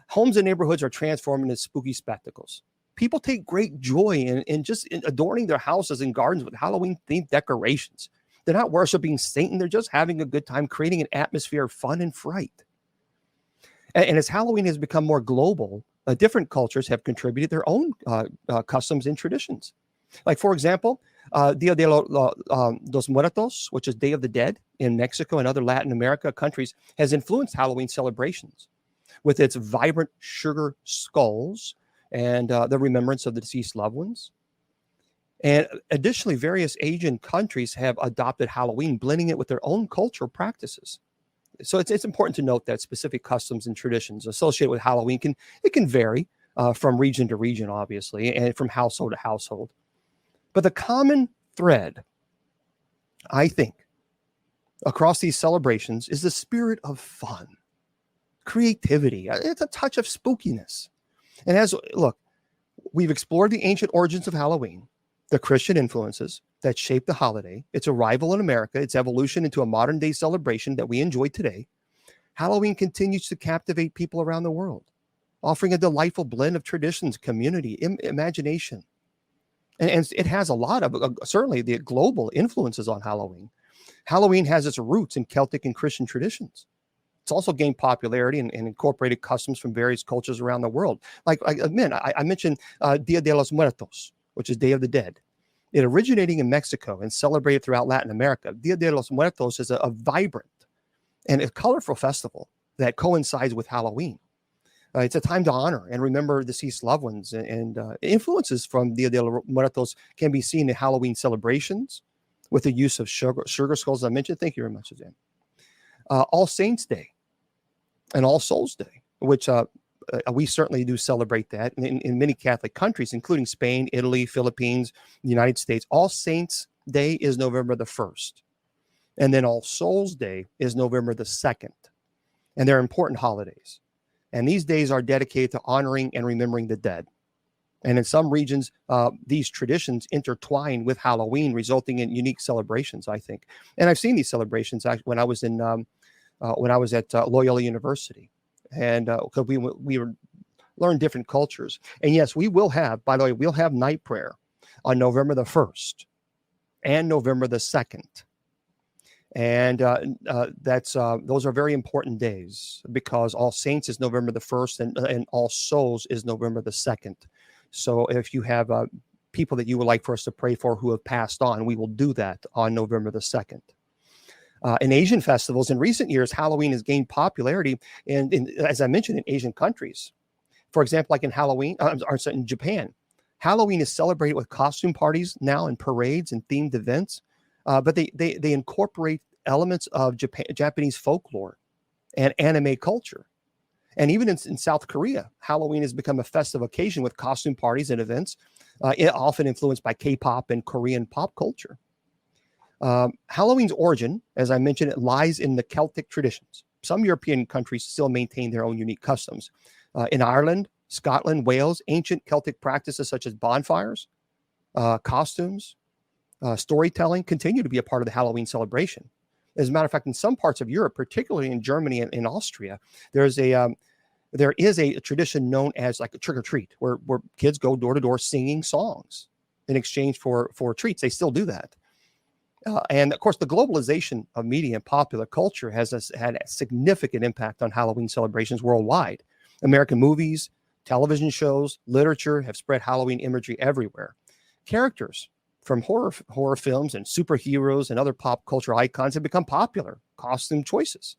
Homes and neighborhoods are transformed into spooky spectacles. People take great joy in just adorning their houses and gardens with Halloween-themed decorations. They're not worshiping Satan. They're just having a good time, creating an atmosphere of fun and fright. And as Halloween has become more global, different cultures have contributed their own customs and traditions. Like, for example, Dia de los Muertos, which is Day of the Dead in Mexico and other Latin America countries, has influenced Halloween celebrations with its vibrant sugar skulls and the remembrance of the deceased loved ones. And additionally, various Asian countries have adopted Halloween, blending it with their own cultural practices. So it's important to note that specific customs and traditions associated with Halloween can vary from region to region, obviously, and from household to household. But the common thread, I think, across these celebrations is the spirit of fun, creativity. It's a touch of spookiness. And look, we've explored the ancient origins of Halloween, the Christian influences that shaped the holiday, its arrival in America, its evolution into a modern day celebration that we enjoy today. Halloween continues to captivate people around the world, offering a delightful blend of traditions, community, imagination. And it has a lot of, certainly the global influences on Halloween. Halloween has its roots in Celtic and Christian traditions. It's also gained popularity and incorporated customs from various cultures around the world. I mentioned Dia de los Muertos, which is Day of the Dead. It originating in Mexico and celebrated throughout Latin America. Dia de los Muertos is a vibrant and a colorful festival that coincides with Halloween. It's a time to honor and remember deceased loved ones, and influences from Dia de los Muertos can be seen in Halloween celebrations with the use of sugar skulls, as I mentioned. Thank you very much, Suzanne. All Saints Day and All Souls Day, which we certainly do celebrate that in many Catholic countries, including Spain, Italy, Philippines, the United States. All Saints Day is November the 1st. And then All Souls Day is November the 2nd. And they're important holidays. And these days are dedicated to honoring and remembering the dead. And in some regions, these traditions intertwine with Halloween, resulting in unique celebrations, I think. And I've seen these celebrations when I was at Loyola University, and because we learn different cultures. And yes, we will have, by the way, we'll have night prayer on November the 1st and November the 2nd. And those are very important days, because All Saints is November the 1st and All Souls is November the 2nd. So if you have people that you would like for us to pray for who have passed on, we will do that on November the 2nd. In Asian festivals, in recent years, Halloween has gained popularity as I mentioned, in Asian countries. For example, like in Japan, Halloween is celebrated with costume parties now and parades and themed events. But they incorporate elements of Japanese folklore and anime culture. And even in South Korea, Halloween has become a festive occasion with costume parties and events, often influenced by K-pop and Korean pop culture. Halloween's origin, as I mentioned, it lies in the Celtic traditions. Some European countries still maintain their own unique customs. In Ireland, Scotland, Wales, ancient Celtic practices such as bonfires, costumes, storytelling continue to be a part of the Halloween celebration. As a matter of fact, in some parts of Europe, particularly in Germany and in Austria, there is a tradition known as like a trick or treat, where kids go door to door singing songs in exchange for treats. They still do that. And of course, the globalization of media and popular culture has had a significant impact on Halloween celebrations worldwide. American movies, television shows, literature have spread Halloween imagery everywhere. Characters from horror films and superheroes and other pop culture icons have become popular costume choices.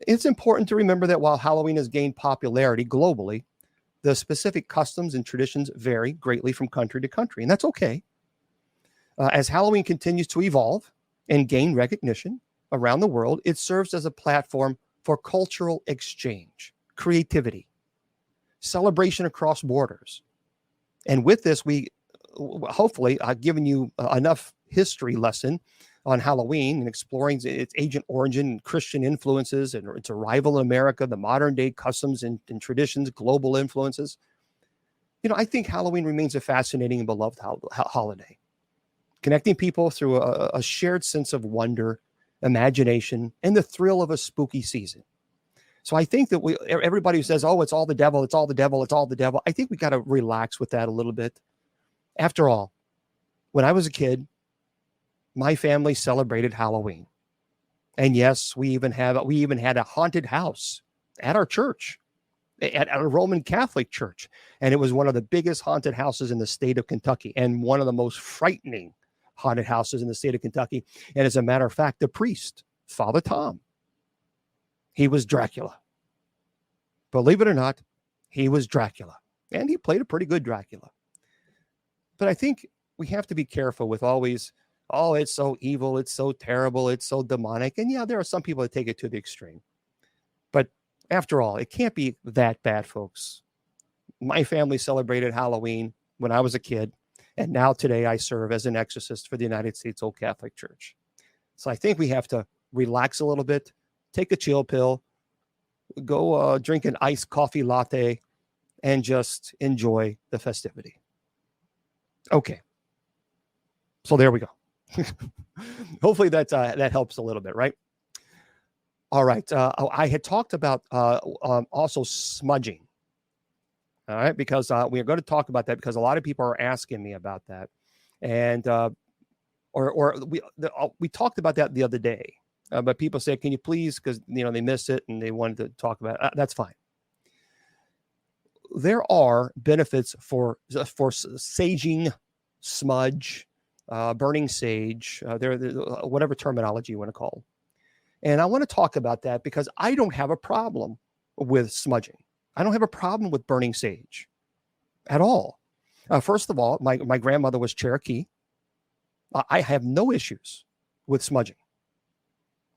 It's important to remember that while Halloween has gained popularity globally, the specific customs and traditions vary greatly from country to country, and that's okay. As Halloween continues to evolve and gain recognition around the world, it serves as a platform for cultural exchange, creativity, celebration across borders. And with this, we hopefully I've given you enough history lesson on Halloween and exploring its ancient origin and Christian influences and its arrival in America, the modern day customs and traditions, global influences. I think Halloween remains a fascinating and beloved holiday, connecting people through a shared sense of wonder, imagination, and the thrill of a spooky season. So I think that everybody who says, oh, it's all the devil, it's all the devil, it's all the devil, I think we got to relax with that a little bit. After all, when I was a kid, my family celebrated Halloween. And yes, we even had a haunted house at our church, at a Roman Catholic church. And it was one of the biggest haunted houses in the state of Kentucky and one of the most frightening haunted houses in the state of Kentucky. And as a matter of fact, the priest, Father Tom, he was Dracula. Believe it or not, he was Dracula. And he played a pretty good Dracula. But I think we have to be careful with always, oh, it's so evil, it's so terrible, it's so demonic. And yeah, there are some people that take it to the extreme. But after all, it can't be that bad, folks. My family celebrated Halloween when I was a kid. And now today I serve as an exorcist for the United States Old Catholic Church. So I think we have to relax a little bit, take a chill pill, go drink an iced coffee latte, and just enjoy the festivity. Okay. So there we go. Hopefully that helps a little bit, right? All right. I had talked about also smudging. All right, because we are going to talk about that because a lot of people are asking me about that, and we talked about that the other day, but people say, "Can you please?" Because they missed it and they wanted to talk about it. That's fine. There are benefits for saging, smudge, burning sage, whatever terminology you want to call, and I want to talk about that because I don't have a problem with smudging. I don't have a problem with burning sage at all. First of all, my grandmother was Cherokee. I have no issues with smudging.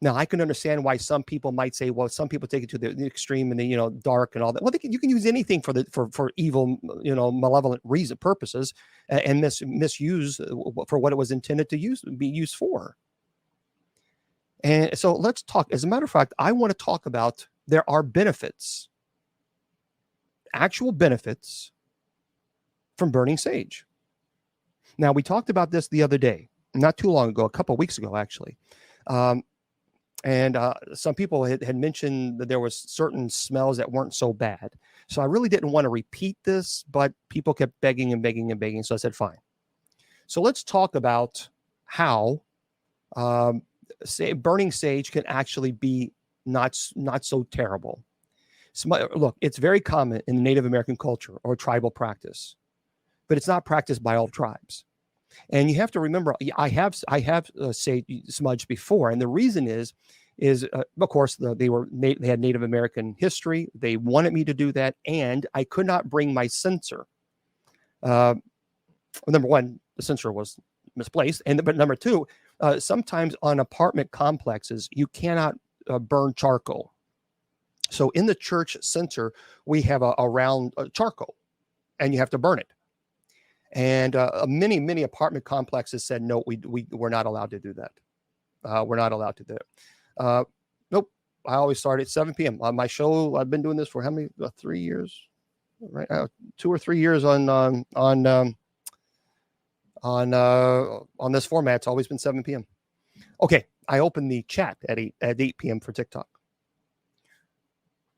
Now, I can understand why some people might say, well, some people take it to the extreme and the dark and all that. Well, you can use anything for evil, malevolent purposes, and misuse for what it was intended to be used for. And so let's talk. As a matter of fact, I want to talk about there are benefits. Actual benefits from burning sage. Now, we talked about this the other day, not too long ago, a couple of weeks ago, actually. And some people had mentioned that there was certain smells that weren't so bad. So I really didn't want to repeat this, but people kept begging and begging and begging. So I said, fine. So let's talk about how burning sage can actually be not so terrible. Look, it's very common in Native American culture or tribal practice, but it's not practiced by all tribes. And you have to remember, I have sage smudged before, and the reason is of course they had Native American history. They wanted me to do that, and I could not bring my censer. Number one, the censer was misplaced, but number two, sometimes on apartment complexes you cannot burn charcoal. So in the church center, we have a round charcoal, and you have to burn it. And many apartment complexes said, no, we're not allowed to do that. We're not allowed to do it. Nope. I always start at 7 p.m. On my show, I've been doing this for how many? 3 years, right? 2 or 3 years on this format. It's always been 7 p.m. Okay, I opened the chat at 8 p.m. for TikTok.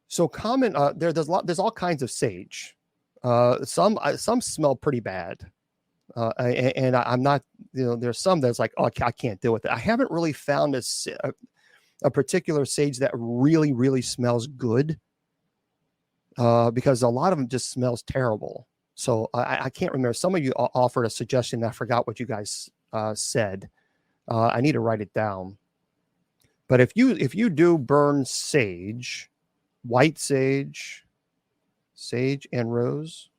So there's all kinds of sage. Some smell pretty bad. And I'm not, there's some that's like, oh, I can't deal with it. I haven't really found a particular sage that really, really smells good, because a lot of them just smells terrible. So I can't remember. Some of you offered a suggestion. I forgot what you guys said. I need to write it down. But if you do burn sage, white sage, sage and rose.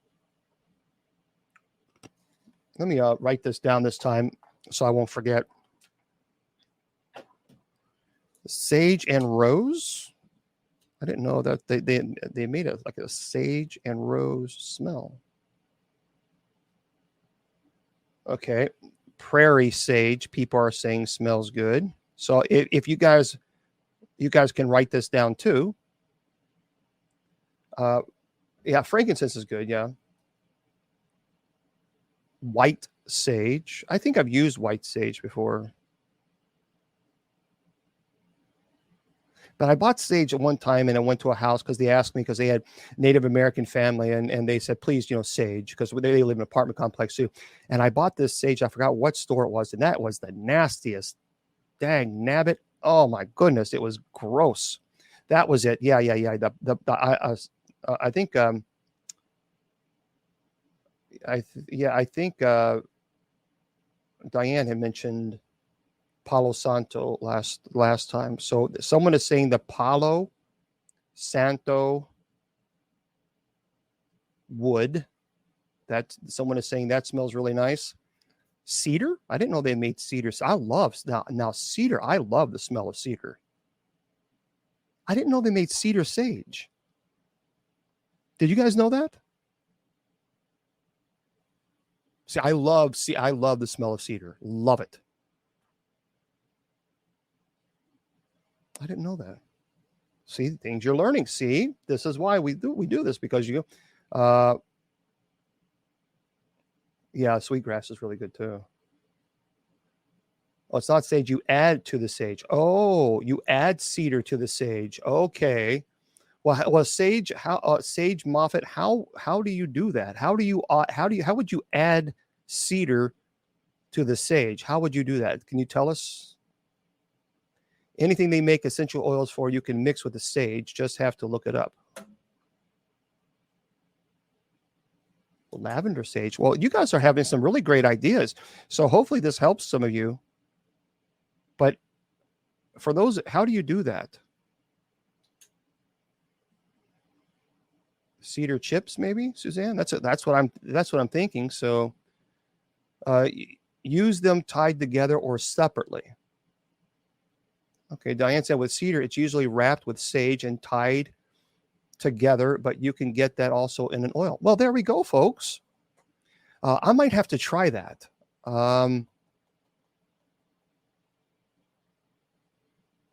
Let me write this down this time so I won't forget. Sage and rose. I didn't know that they made it like a sage and rose smell. Okay, prairie sage. People are saying smells good. So if you guys can write this down too. Yeah, frankincense is good. Yeah. White sage. I think I've used white sage before. But I bought sage at one time and I went to a house because they asked me because they had Native American family and they said, please, sage, because they live in an apartment complex too. And I bought this sage. I forgot what store it was. And that was the nastiest dang nabbit. Oh my goodness. It was gross. That was it. Yeah. I think, I think Diane had mentioned Palo Santo last time. So someone is saying the Palo Santo wood. That someone is saying that smells really nice. Cedar? I didn't know they made cedar. So I love now cedar. I love the smell of cedar. I didn't know they made cedar sage. Did you guys know that? See, I love the smell of cedar. Love it. I didn't know that. See, things you're learning. See, this is why we do this, because yeah, sweetgrass is really good too. Oh, it's not sage. You add to the sage. Oh, you add cedar to the sage. Okay. Well, sage. How Sage Moffitt? How do you do that? How would you add cedar to the sage? How would you do that? Can you tell us? Anything they make essential oils for, you can mix with the sage. Just have to look it up. Lavender sage. Well, you guys are having some really great ideas. So hopefully this helps some of you. But for those, how do you do that? Cedar chips, maybe, Suzanne? That's what I'm thinking. So use them tied together or separately. Okay, Diane said with cedar, it's usually wrapped with sage and tied together, but you can get that also in an oil. Well, there we go, folks. I might have to try that. I'll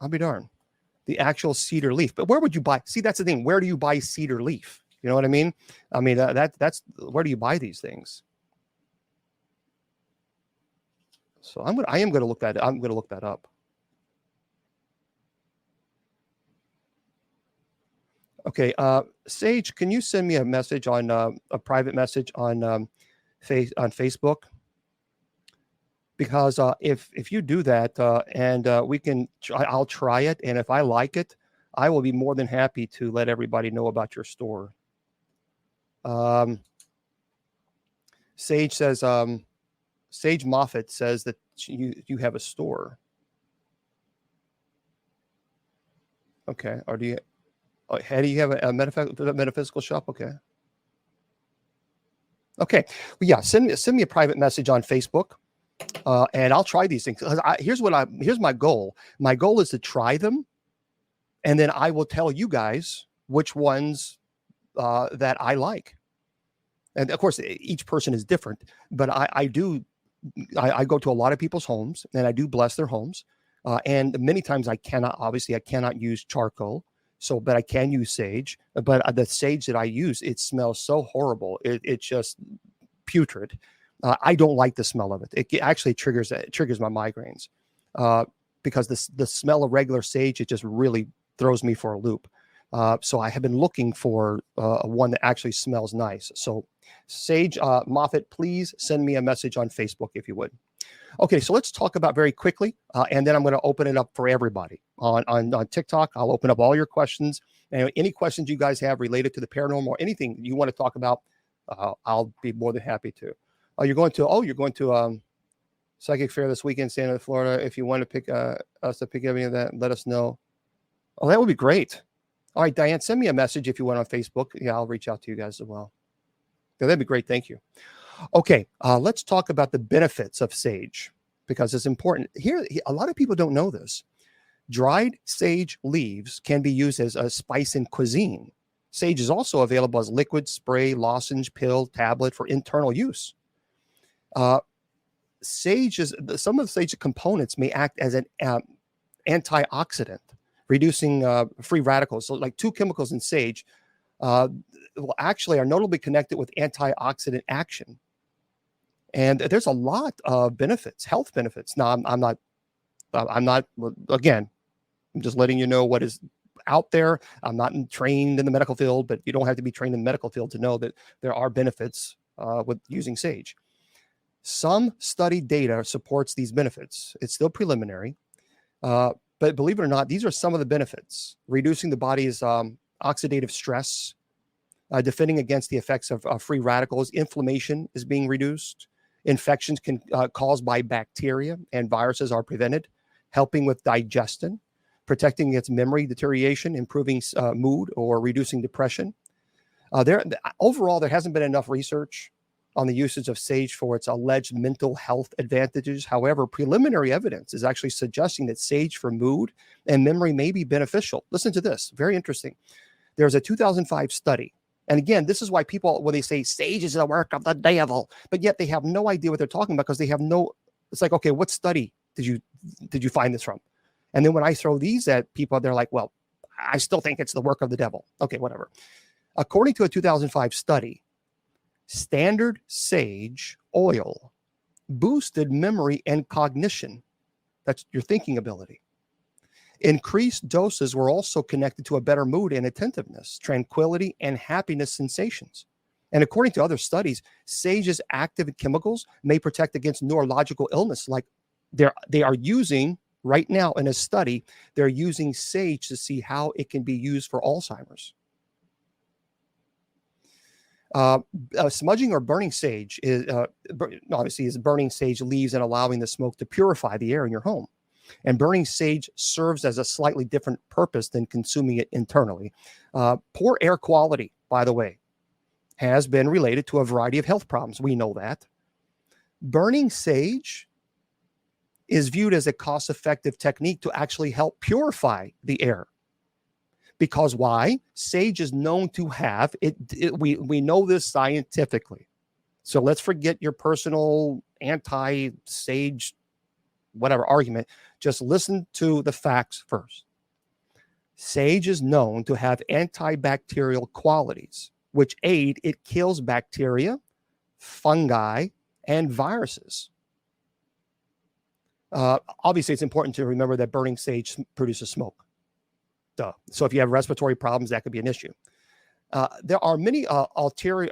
be darned. The actual cedar leaf. But where would you buy? See, that's the thing. Where do you buy cedar leaf? You know what I mean? I mean, that's where do you buy these things? So I am going to look that. I'm going to look that up. Okay, Sage, can you send me a message on a private message on Facebook? Because if you do that and I'll try it, and if I like it, I will be more than happy to let everybody know about your store. Sage says, Sage Moffitt says that you have a store. Okay, or do you? How do you have a metaphysical shop? Okay. Okay. Well, yeah. Send me a private message on Facebook, and I'll try these things. Here's my goal. My goal is to try them, and then I will tell you guys which ones that I like. And of course, each person is different. But I go to a lot of people's homes, and I do bless their homes. And many times I cannot use charcoal. But I can use sage. But the sage that I use, it smells so horrible. It's just putrid. I don't like the smell of it. It actually triggers my migraines because the smell of regular sage, it just really throws me for a loop. So I have been looking for one that actually smells nice. So Sage Moffitt, please send me a message on Facebook if you would. Okay, so let's talk about very quickly, and then I'm going to open it up for everybody on TikTok. I'll open up all your questions, and any questions you guys have related to the paranormal or anything you want to talk about. I'll be more than happy to. You're going to Psychic Fair this weekend, Santa Florida. If you want to pick us to pick any of that, let us know. Oh, that would be great. All right, Diane, send me a message if you want on Facebook. Yeah, I'll reach out to you guys as well. Yeah, that'd be great. Thank you. Okay, let's talk about the benefits of sage because it's important. Here, a lot of people don't know this. Dried sage leaves can be used as a spice in cuisine. Sage is also available as liquid, spray, lozenge, pill, tablet for internal use. Some of the sage components may act as an antioxidant, reducing free radicals. So like 2 chemicals in sage actually are notably connected with antioxidant action. And there's a lot of benefits, health benefits. Now, I'm not, again, I'm just letting you know what is out there. I'm not trained in the medical field, but you don't have to be trained in the medical field to know that there are benefits with using sage. Some study data supports these benefits. It's still preliminary, but believe it or not, these are some of the benefits. Reducing the body's oxidative stress, defending against the effects of free radicals. Inflammation is being reduced. Infections caused by bacteria and viruses are prevented, helping with digestion, protecting against memory deterioration, improving mood, or reducing depression. Overall, there hasn't been enough research on the usage of sage for its alleged mental health advantages. However, preliminary evidence is actually suggesting that sage for mood and memory may be beneficial. Listen to this, very interesting. There's a 2005 study. And again, this is why people, when they say sage is the work of the devil, but yet they have no idea what they're talking about because they have no, it's like, okay, what study did you find this from? And then when I throw these at people, they're like, well, I still think it's the work of the devil. Okay, whatever. According to a 2005 study, standard sage oil boosted memory and cognition. That's your thinking ability. Increased doses were also connected to a better mood and attentiveness, tranquility, and happiness sensations. And according to other studies, sage's active chemicals may protect against neurological illness. Like they are using right now in a study, they're using sage to see how it can be used for Alzheimer's. Smudging or burning sage is obviously burning sage leaves and allowing the smoke to purify the air in your home. And burning sage serves as a slightly different purpose than consuming it internally. Poor air quality, by the way, has been related to a variety of health problems. We know that. Burning sage is viewed as a cost-effective technique to actually help purify the air. Because why? Sage is known to have it. We know this scientifically. So let's forget your personal anti-sage whatever argument. Just listen to the facts first. Sage is known to have antibacterial qualities, which it kills bacteria, fungi, and viruses. Obviously, it's important to remember that burning sage produces smoke. Duh. So if you have respiratory problems, that could be an issue. There are many alternative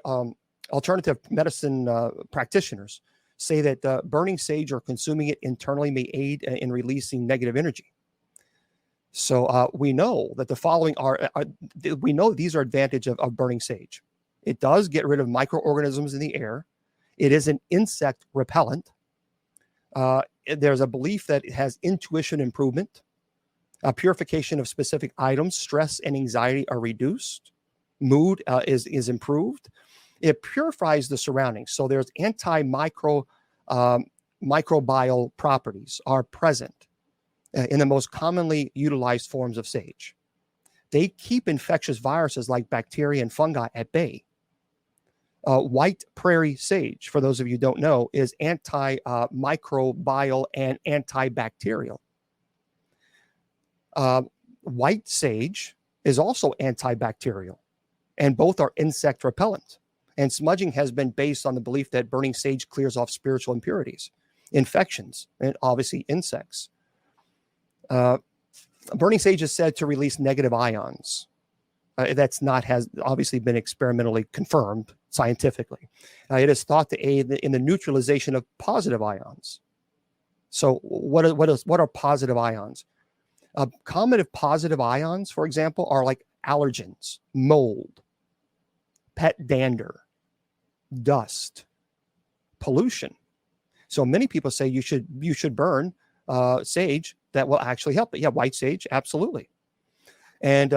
medicine practitioners say that burning sage or consuming it internally may aid in releasing negative energy. So we know that the following we know these are advantages of burning sage. It does get rid of microorganisms in the air. It is an insect repellent. There's a belief that it has intuition improvement, purification of specific items, stress and anxiety are reduced, mood is improved. It purifies the surroundings. So there's microbial properties are present in the most commonly utilized forms of sage. They keep infectious viruses like bacteria and fungi at bay. White prairie sage, for those of you who don't know, is antimicrobial and antibacterial. White sage is also antibacterial, and both are insect repellent. And smudging has been based on the belief that burning sage clears off spiritual impurities, infections, and obviously insects. Burning sage is said to release negative ions. Has obviously been experimentally confirmed scientifically. It is thought to aid in the neutralization of positive ions. So what are positive ions? Common positive ions, for example, are like allergens, mold, pet dander, dust, pollution. So many people say you should burn sage. That will actually help. But yeah, white sage, absolutely. And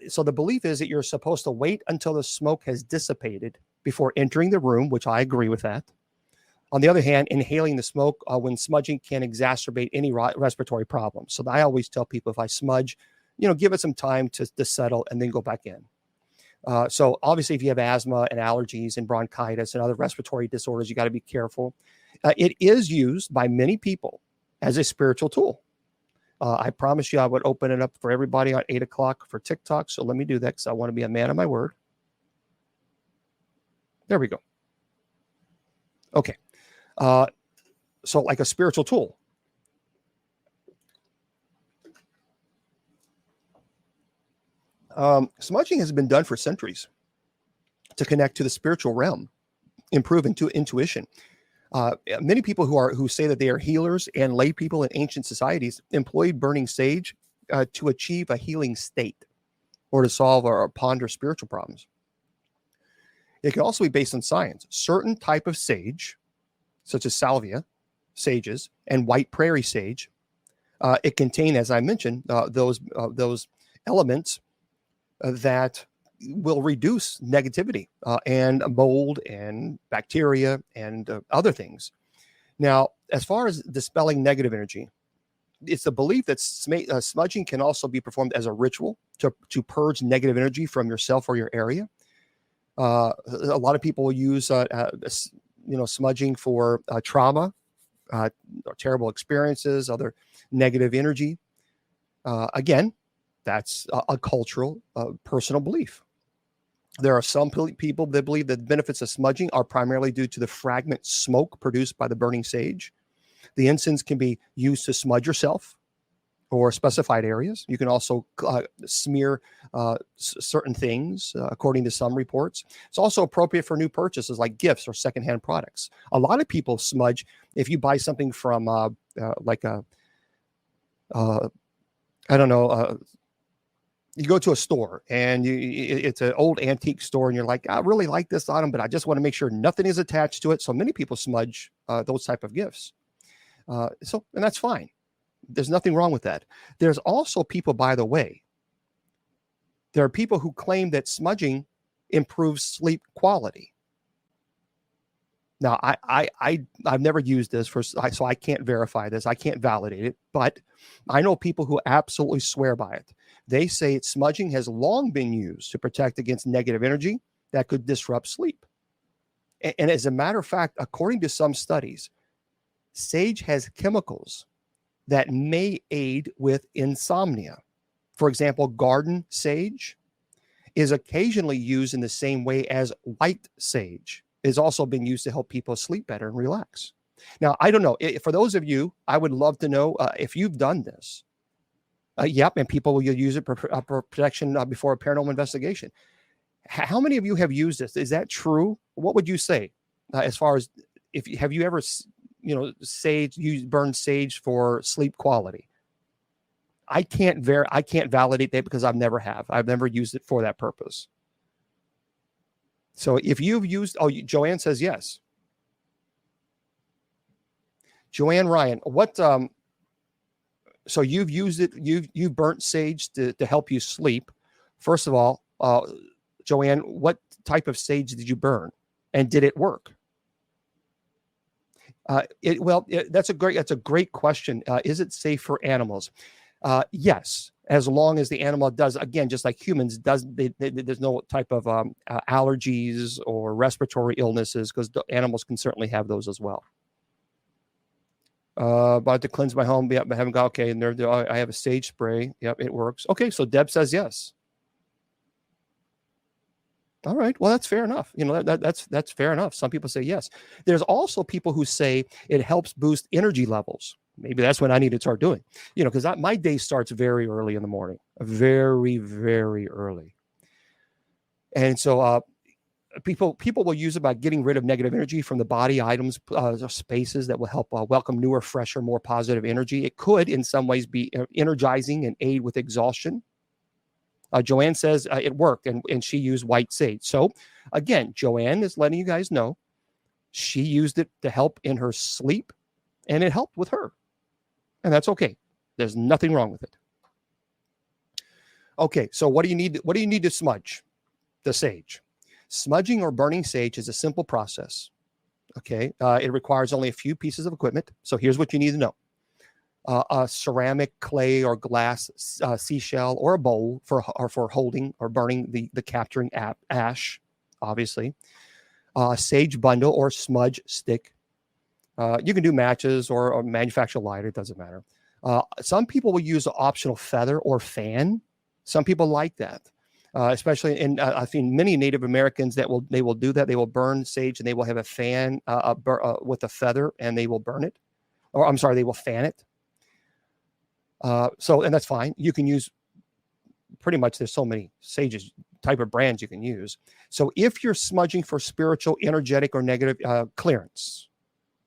so the belief is that you're supposed to wait until the smoke has dissipated before entering the room, which I agree with that. On the other hand, inhaling the smoke when smudging can exacerbate any respiratory problems. So I always tell people, if I smudge, give it some time to settle and then go back in. So obviously, if you have asthma and allergies and bronchitis and other respiratory disorders, you got to be careful. It is used by many people as a spiritual tool. I promised you I would open it up for everybody at 8 o'clock for TikTok. So let me do that because I want to be a man of my word. There we go. Okay. So like a spiritual tool. Smudging has been done for centuries to connect to the spiritual realm, improve intuition. Many people who say that they are healers and lay people in ancient societies employed burning sage to achieve a healing state or to solve or ponder spiritual problems. It can also be based on science. Certain type of sage, such as salvia, sages, and white prairie sage, it contain, as I mentioned, those elements that will reduce negativity and mold and bacteria and other things. Now, as far as dispelling negative energy, it's the belief that smudging can also be performed as a ritual to purge negative energy from yourself or your area. A lot of people will use smudging for trauma, or terrible experiences, other negative energy. Again, that's a cultural, personal belief. There are some people that believe that the benefits of smudging are primarily due to the fragment smoke produced by the burning sage. The incense can be used to smudge yourself or specified areas. You can also smear certain things, according to some reports. It's also appropriate for new purchases like gifts or secondhand products. A lot of people smudge if you buy something from you go to a store and it's an old antique store and you're like, I really like this item, but I just want to make sure nothing is attached to it. So many people smudge those type of gifts. And that's fine. There's nothing wrong with that. There's also people, by the way, there are people who claim that smudging improves sleep quality. Now, I've never used this so I can't verify this. I can't validate it, but I know people who absolutely swear by it. They say smudging has long been used to protect against negative energy that could disrupt sleep. And as a matter of fact, according to some studies, sage has chemicals that may aid with insomnia. For example, garden sage is occasionally used in the same way as white sage. It's also been used to help people sleep better and relax. Now, I don't know. For those of you, I would love to know if you've done this. Yep, and people will use it for protection before a paranormal investigation. How many of you have used this? Is that true? What would you say as far as have you ever burned sage for sleep quality? I can't validate that because I've never used it for that purpose. So if you've used, Joanne says yes. Joanne Ryan, what? So you've used it. You've burnt sage to help you sleep. First of all, Joanne, what type of sage did you burn, and did it work? That's a great question. Is it safe for animals? Yes, as long as the animal does, again, just like humans, there's no type of allergies or respiratory illnesses, because animals can certainly have those as well. About to cleanse my home. Yep, I haven't got okay. And I have a sage spray. Yep, it works. Okay, so Deb says yes. All right. Well, that's fair enough. That's fair enough. Some people say yes. There's also people who say it helps boost energy levels. Maybe that's what I need to start doing. Because my day starts very early in the morning, very, very early. And so people will use it by getting rid of negative energy from the body, items, spaces that will help welcome newer, fresher, more positive energy. It could, in some ways, be energizing and aid with exhaustion. Joanne says it worked, and she used white sage. So Again, Joanne is letting you guys know she used it to help in her sleep, and it helped with her. And that's okay. There's nothing wrong with it. Okay, so what do you need? What do you need to smudge the sage? Smudging or burning sage is a simple process. Okay, it requires only a few pieces of equipment. So here's what you need to know: a ceramic, clay, or glass seashell, or a bowl for holding or burning the capturing ash. Obviously, a sage bundle or smudge stick. You can do matches or manufacture lighter. It doesn't matter. Some people will use an optional feather or fan. Some people like that, especially in I've seen many Native Americans that they will do that. They will burn sage and they will have a fan with a feather and they will burn it, or I'm sorry, they will fan it. And that's fine. You can use pretty much. There's so many sages type of brands you can use. So if you're smudging for spiritual, energetic, or negative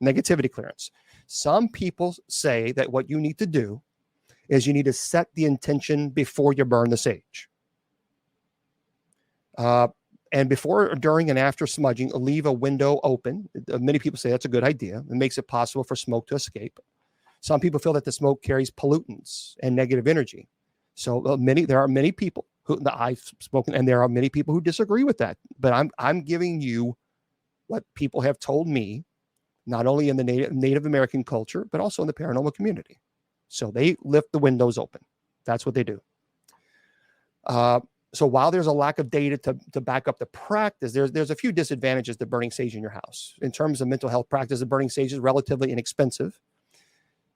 negativity clearance, some people say that what you need to do is you need to set the intention before you burn the sage. And before, during, and after smudging, leave a window open. Many people say that's a good idea. It makes it possible for smoke to escape. Some people feel that the smoke carries pollutants and negative energy. So there are many people who I've spoken, and there are many people who disagree with that. But I'm giving you what people have told me, not only in the Native American culture, but also in the paranormal community. So they lift the windows open. That's what they do. So while there's a lack of data to back up the practice, there's a few disadvantages to burning sage in your house. In terms of mental health practice, the burning sage is relatively inexpensive.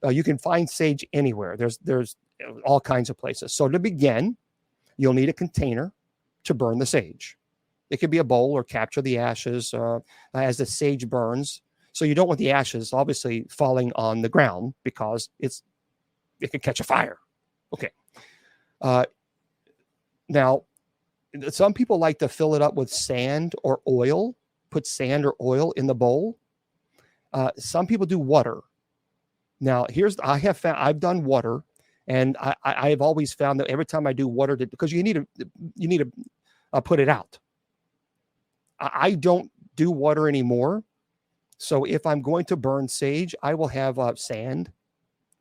You can find sage anywhere. There's all kinds of places. So to begin, you'll need a container to burn the sage. It could be a bowl or capture the ashes as the sage burns. So you don't want the ashes obviously falling on the ground because it could catch a fire. Okay. Now, some people like to fill it up with sand or oil, put sand or oil in the bowl. Some people do water. Now, I've done water, and I have always found that every time I do water, because you need to put it out. I don't do water anymore. So if I'm going to burn sage, I will have sand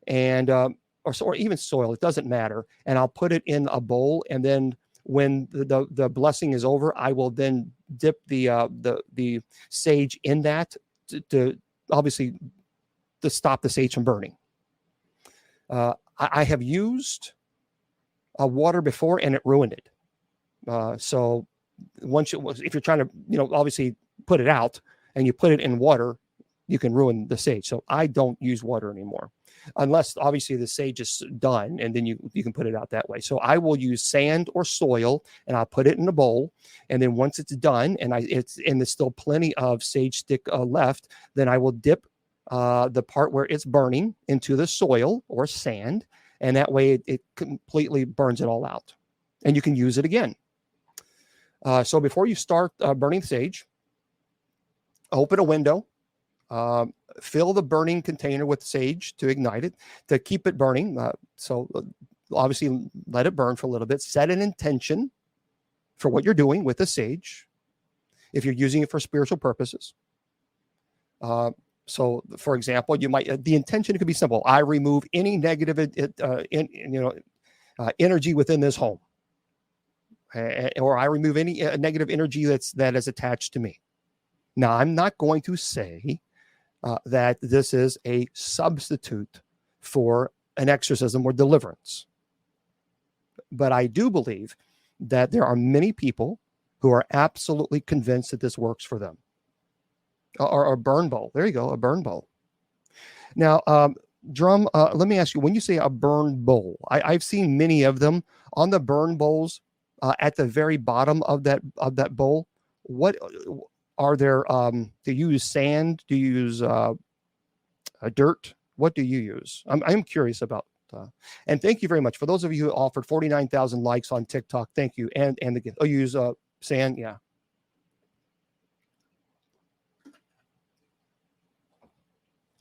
and or even soil. It doesn't matter, and I'll put it in a bowl. And then when the blessing is over, I will then dip the sage in that to obviously to stop the sage from burning. I have used water before, and it ruined it. So if you're trying to obviously put it out and you put it in water, you can ruin the sage. So I don't use water anymore, unless obviously the sage is done, and then you can put it out that way. So I will use sand or soil, and I'll put it in a bowl. And then once it's done, and there's still plenty of sage stick left, then I will dip the part where it's burning into the soil or sand, and that way it completely burns it all out, and you can use it again. So before you start burning sage, open a window, fill the burning container with sage to ignite it, to keep it burning. So obviously let it burn for a little bit. Set an intention for what you're doing with the sage, if you're using it for spiritual purposes. So, for example, the intention could be simple. I remove any negative energy within this home, or I remove any negative energy that is attached to me. Now, I'm not going to say that this is a substitute for an exorcism or deliverance, but I do believe that there are many people who are absolutely convinced that this works for them. Or a burn bowl. There you go, a burn bowl. Now, Drum, let me ask you, when you say a burn bowl, I've seen many of them on the burn bowls at the very bottom of that bowl. What are there? Do you use sand? Do you use dirt? What do you use? I'm curious about. And thank you very much for those of you who offered 49,000 likes on TikTok. Thank you. And the gift. Oh, you use sand? Yeah.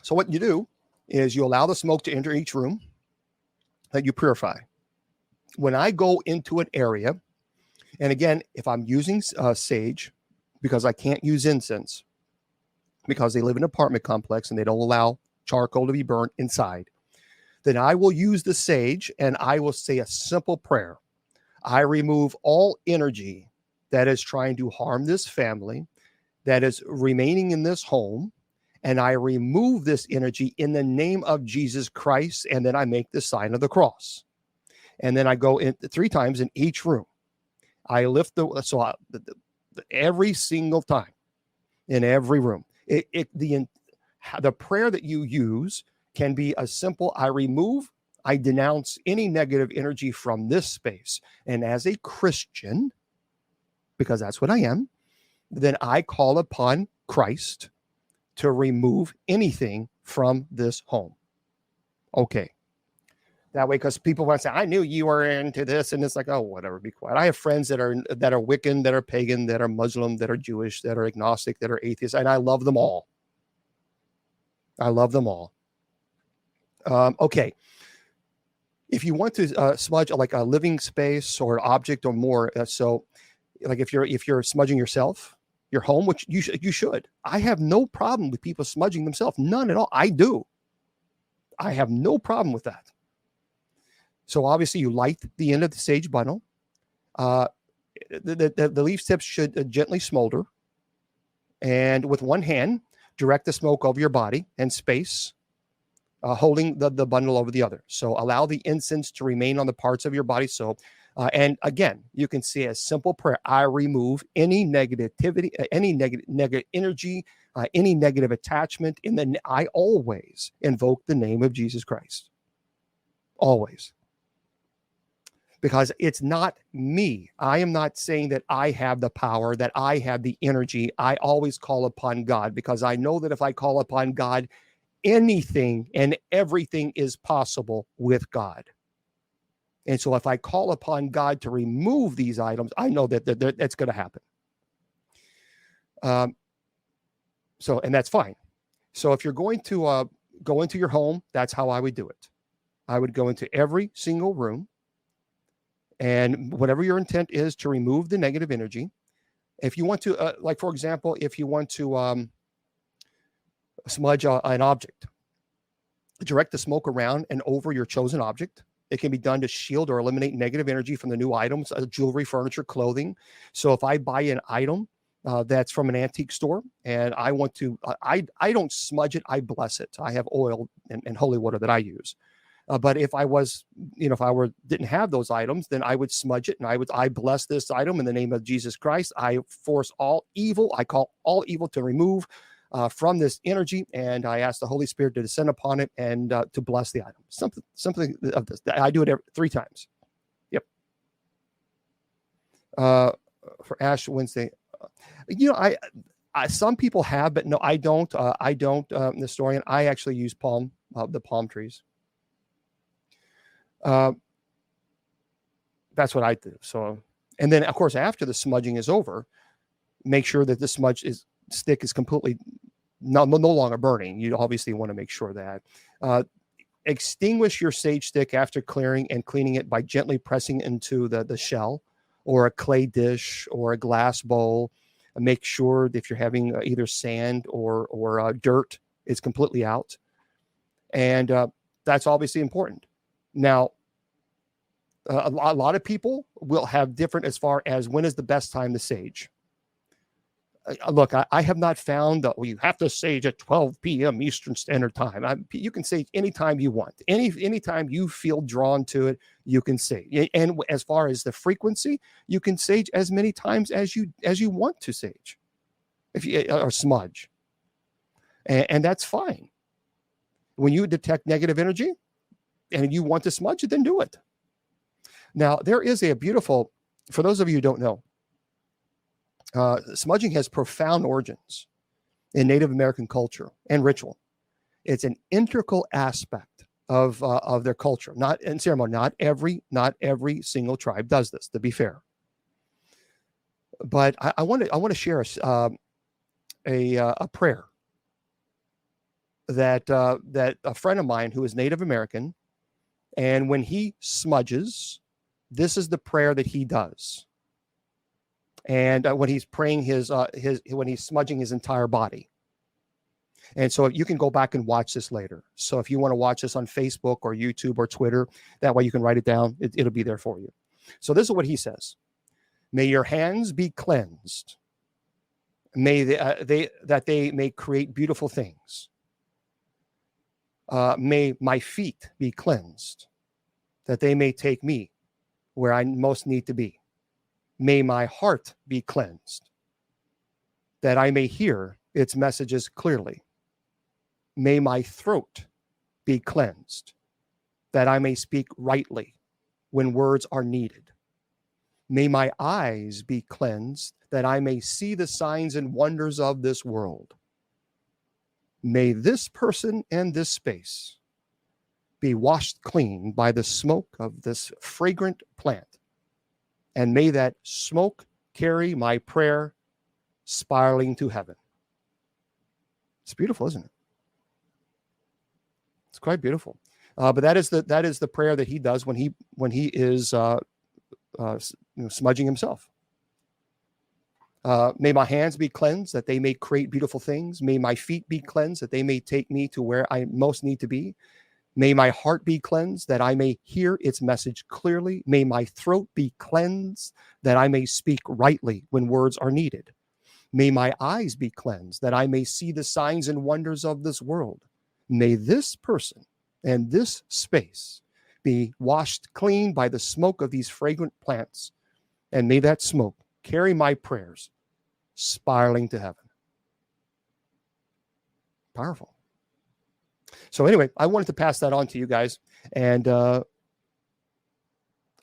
So what you do is you allow the smoke to enter each room that you purify. When I go into an area, and again, if I'm using sage, because I can't use incense because they live in an apartment complex and they don't allow charcoal to be burnt inside, then I will use the sage and I will say a simple prayer. I remove all energy that is trying to harm this family, that is remaining in this home, and I remove this energy in the name of Jesus Christ, and then I make the sign of the cross. And then I go in 3 times in each room. I lift every single time in every room. The prayer that you use can be a simple, I denounce any negative energy from this space. And as a Christian, because that's what I am, then I call upon Christ to remove anything from this home. Okay. That way, because people want to say, I knew you were into this. And it's like, oh, whatever, be quiet. I have friends that are Wiccan, that are pagan, that are Muslim, that are Jewish, that are agnostic, that are atheists, and I love them all. I love them all. Okay. If you want to smudge like a living space or an object or more, so like if you're smudging yourself, your home, which you should. I have no problem with people smudging themselves. None at all. I do. I have no problem with that. So obviously you light the end of the sage bundle. The leaf tips should gently smolder. And with one hand, direct the smoke over your body and space, holding the bundle over the other. So allow the incense to remain on the parts of your body. So, and again, you can say a simple prayer. I remove any negativity, any negative energy, any negative attachment. I always invoke the name of Jesus Christ. Always. Because it's not me. I am not saying that I have the power, that I have the energy. I always call upon God, because I know that if I call upon God, anything and everything is possible with God. And so if I call upon God to remove these items, I know that that's going to happen. And that's fine. So if you're going to go into your home, that's how I would do it. I would go into every single room, and whatever your intent is to remove the negative energy. If you want to, like, for example, if you want to smudge an object, direct the smoke around and over your chosen object. It can be done to shield or eliminate negative energy from the new items, jewelry, furniture, clothing. So if I buy an item that's from an antique store and I want to, I don't smudge it, I bless it. I have oil and holy water that I use. But if I was, didn't have those items, then I would smudge it and I bless this item in the name of Jesus Christ. I force all evil. I call all evil to remove from this energy, and I ask the Holy Spirit to descend upon it and to bless the item. Something of this. I do it 3 times. Yep. For Ash Wednesday, I some people have, but no, I don't. I don't, Nestorian. I actually use the palm trees. That's what I do. So, and then of course, after the smudging is over, make sure that the stick is completely no longer burning. You obviously want to make sure that extinguish your sage stick after clearing and cleaning it by gently pressing into the shell or a clay dish or a glass bowl. And make sure that if you're having either sand or dirt, it's completely out. And that's obviously important. Now, a lot of people will have different as far as when is the best time to sage. Look, I have not found that you have to sage at 12 p.m. Eastern Standard Time. You can sage anytime you want. Anytime you feel drawn to it, you can sage. And as far as the frequency, you can sage as many times as you want to sage, or smudge, and that's fine. When you detect negative energy and you want to smudge it, then do it. Now, there is a beautiful, for those of you who don't know, smudging has profound origins in Native American culture and ritual. It's an integral aspect of their culture, not in ceremony. Not every single tribe does this, to be fair. But I want to share a prayer that a friend of mine who is Native American, and when he smudges, this is the prayer that he does. and when he's praying when he's smudging his entire body. And so you can go back and watch this later. So if you want to watch this on Facebook or YouTube or Twitter, that way you can write it down. It'll be there for you. So this is what he says. May your hands be cleansed. May they may create beautiful things. May my feet be cleansed, that they may take me where I most need to be. May my heart be cleansed, that I may hear its messages clearly. May my throat be cleansed, that I may speak rightly when words are needed. May my eyes be cleansed, that I may see the signs and wonders of this world. May this person and this space be washed clean by the smoke of this fragrant plant. And may that smoke carry my prayer spiraling to heaven. It's beautiful, isn't it? It's quite beautiful. But that is the prayer that he does when he is smudging himself. May my hands be cleansed, that they may create beautiful things. May my feet be cleansed, that they may take me to where I most need to be. May my heart be cleansed, that I may hear its message clearly. May my throat be cleansed, that I may speak rightly when words are needed. May my eyes be cleansed, that I may see the signs and wonders of this world. May this person and this space be washed clean by the smoke of these fragrant plants, and may that smoke carry my prayers spiraling to heaven. Powerful. So anyway, I wanted to pass that on to you guys. And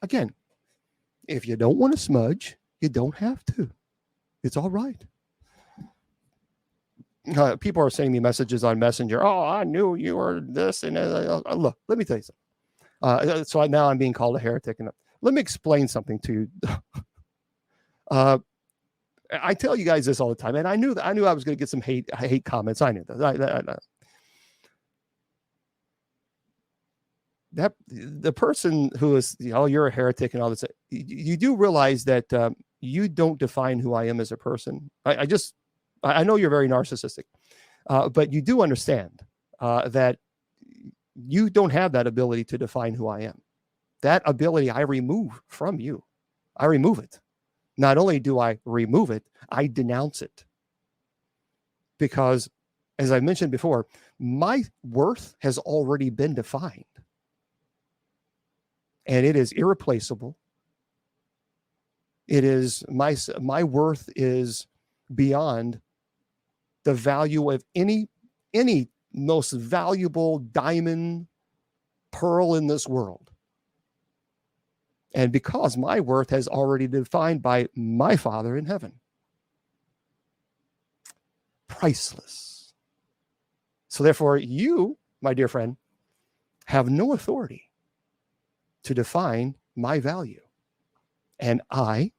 again, if you don't want to smudge, you don't have to. It's all right. People are sending me messages on Messenger. Oh, I knew you were this. And look, let me tell you something. So now I'm being called a heretic. And let me explain something to you. I tell you guys this all the time, and I knew I was going to get some hate comments. I knew that the person who is, you're a heretic and all this, you do realize that you don't define who I am as a person. I know you're very narcissistic, but you do understand that you don't have that ability to define who I am. That ability I remove from you. I remove it. Not only do I remove it, I denounce it. Because, as I mentioned before, my worth has already been defined. And it is irreplaceable. It is my worth is beyond the value of any most valuable diamond, pearl in this world. And because my worth has already been defined by my Father in heaven. Priceless. So therefore, you, my dear friend, have no authority to define my value. And I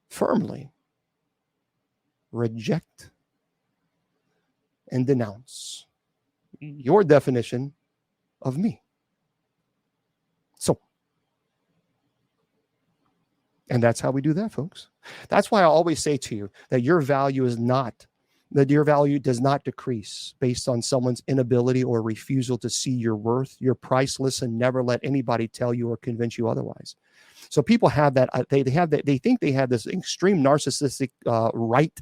firmly reject and denounce your definition of me. So, and that's how we do that, folks. That's why I always say to you that your value does not decrease based on someone's inability or refusal to see your worth. You're priceless, and never let anybody tell you or convince you otherwise. So people have that. They think they have this extreme narcissistic right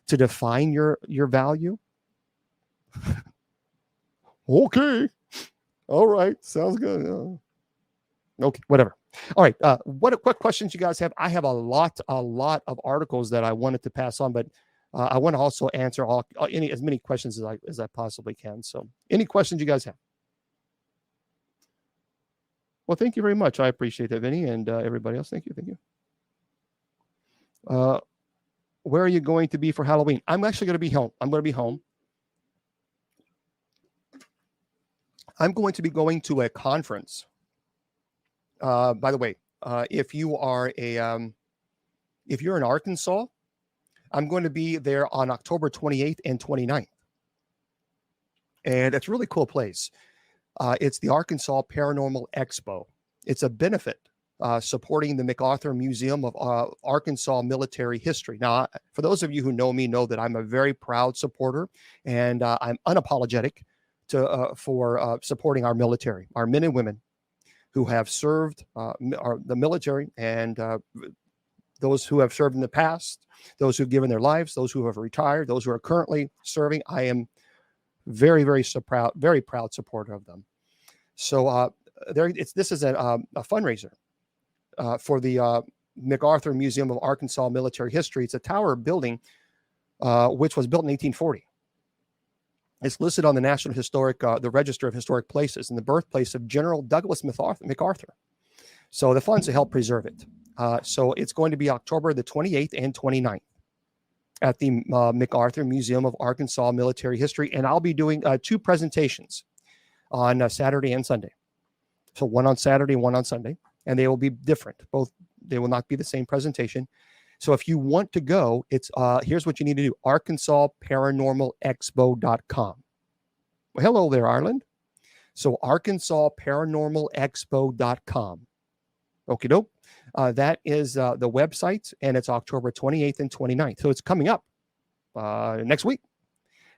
to define your value. Okay. All right. Sounds good. Okay, whatever. All right. What questions you guys have? I have a lot of articles that I wanted to pass on, but I want to also answer as many questions as I possibly can. So, any questions you guys have? Well, thank you very much. I appreciate it, Vinny, and everybody else. Thank you. Where are you going to be for Halloween? I'm actually going to be home. I'm going to be home. I'm going to be going to a conference. By the way, if you're in Arkansas, I'm going to be there on October 28th and 29th. And it's a really cool place. It's the Arkansas Paranormal Expo. It's a benefit supporting the MacArthur Museum of Arkansas Military History. Now, for those of you who know me, know that I'm a very proud supporter, and I'm unapologetic for supporting our military, our men and women who have served the military, and those who have served in the past, those who've given their lives, those who have retired, those who are currently serving. I am very, very proud supporter of them. So this is a fundraiser for the MacArthur Museum of Arkansas Military History. It's a tower building which was built in 1840. It's listed on the National Historic, the Register of Historic Places, and the birthplace of General Douglas MacArthur. So the funds to help preserve it. So it's going to be October the 28th and 29th at the MacArthur Museum of Arkansas Military History, and I'll be doing 2 presentations on Saturday and Sunday. So one on Saturday, one on Sunday, and they will be different. They will not be the same presentation. So if you want to go, it's here's what you need to do: ArkansasParanormalExpo.com. Well, hello there, Ireland. So ArkansasParanormalExpo.com. Okie doke. That is the website, and it's October 28th and 29th. So it's coming up next week.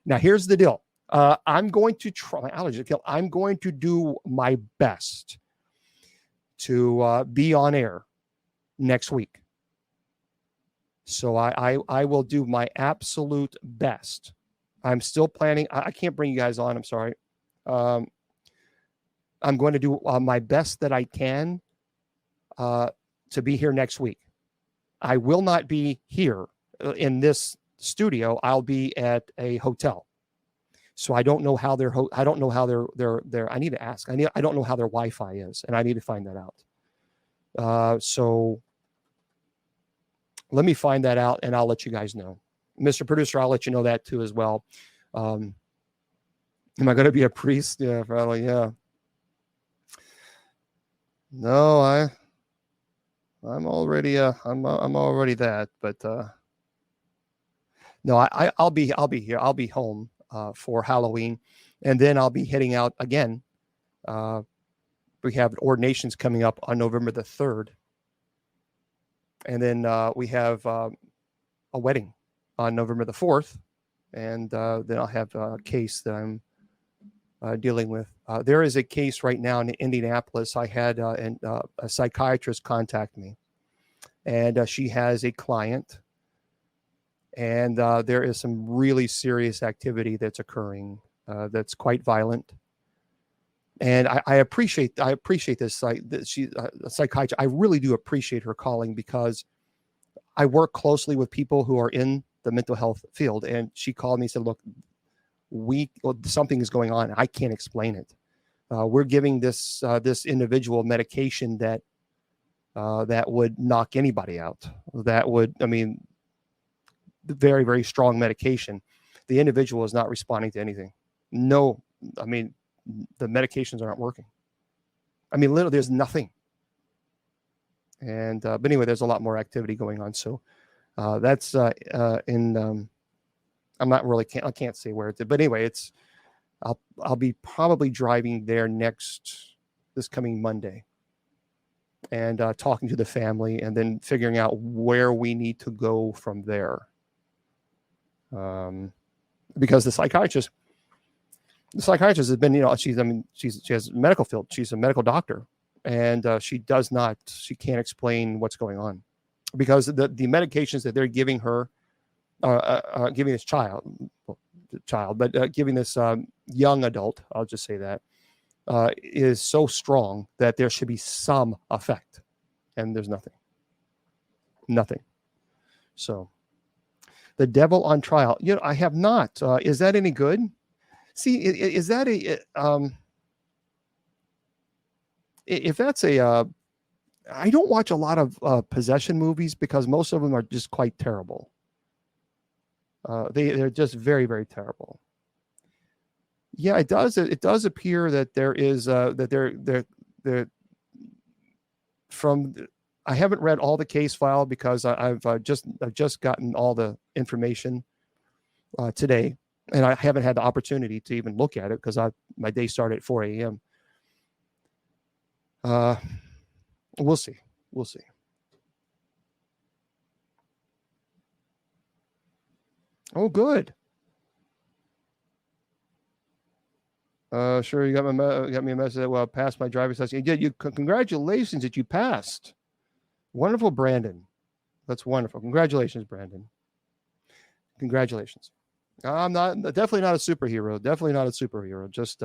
Now, here's the deal. I'm going to try, my allergy kill. I'm going to do my best to be on air next week. So I will do my absolute best. I'm still planning. I can't bring you guys on. I'm sorry. I'm going to do my best that I can to be here next week. I will not be here in this studio. I'll be at a hotel. So I don't know how their I don't know how their I need to ask. I don't know how their Wi-Fi is, and I need to find that out. So let me find that out, and I'll let you guys know. Mr. Producer, I'll let you know that too as well. Am I going to be a priest? Yeah, probably. Yeah. No, I'm already I'm already that, but no, I'll be here. I'll be home for Halloween, and then I'll be heading out again. We have ordinations coming up on November the 3rd. And then we have a wedding on November the 4th. And then I'll have a case that I'm dealing with. There is a case right now in Indianapolis. I had a psychiatrist contact me. And she has a client. And there is some really serious activity that's occurring that's quite violent. And I appreciate this. She's a psychiatrist. I really do appreciate her calling, because I work closely with people who are in the mental health field. And she called me and said, "Look, something is going on. I can't explain it. We're giving this individual medication that would knock anybody out. That would, very, very strong medication. The individual is not responding to anything. No, the medications aren't working. Literally, there's nothing. And but anyway, there's a lot more activity going on. So that's I'm not really I can't say where it's, but anyway, I'll be probably driving there this coming Monday, and talking to the family, and then figuring out where we need to go from there. Because the psychiatrist has been, she has a medical field. She's a medical doctor, and she can't explain what's going on, because the medications that they're giving her, giving this giving this young adult, I'll just say that, is so strong that there should be some effect, and there's nothing. So The Devil on Trial. I have not. Is that any good? See, is that if that's I don't watch a lot of possession movies, because most of them are just quite terrible. They're just very, very terrible. Yeah, it does appear that there is that they're from. I haven't read all the case file, because I've just gotten all the information today, and I haven't had the opportunity to even look at it, because my day started at 4 a.m. We'll see. We'll see. Oh, good. Sure, you got me a message that well passed my driver's test. You did. Congratulations that you passed. Wonderful, Brandon. That's wonderful. Congratulations, Brandon. Congratulations. I'm definitely not a superhero. Definitely not a superhero. Just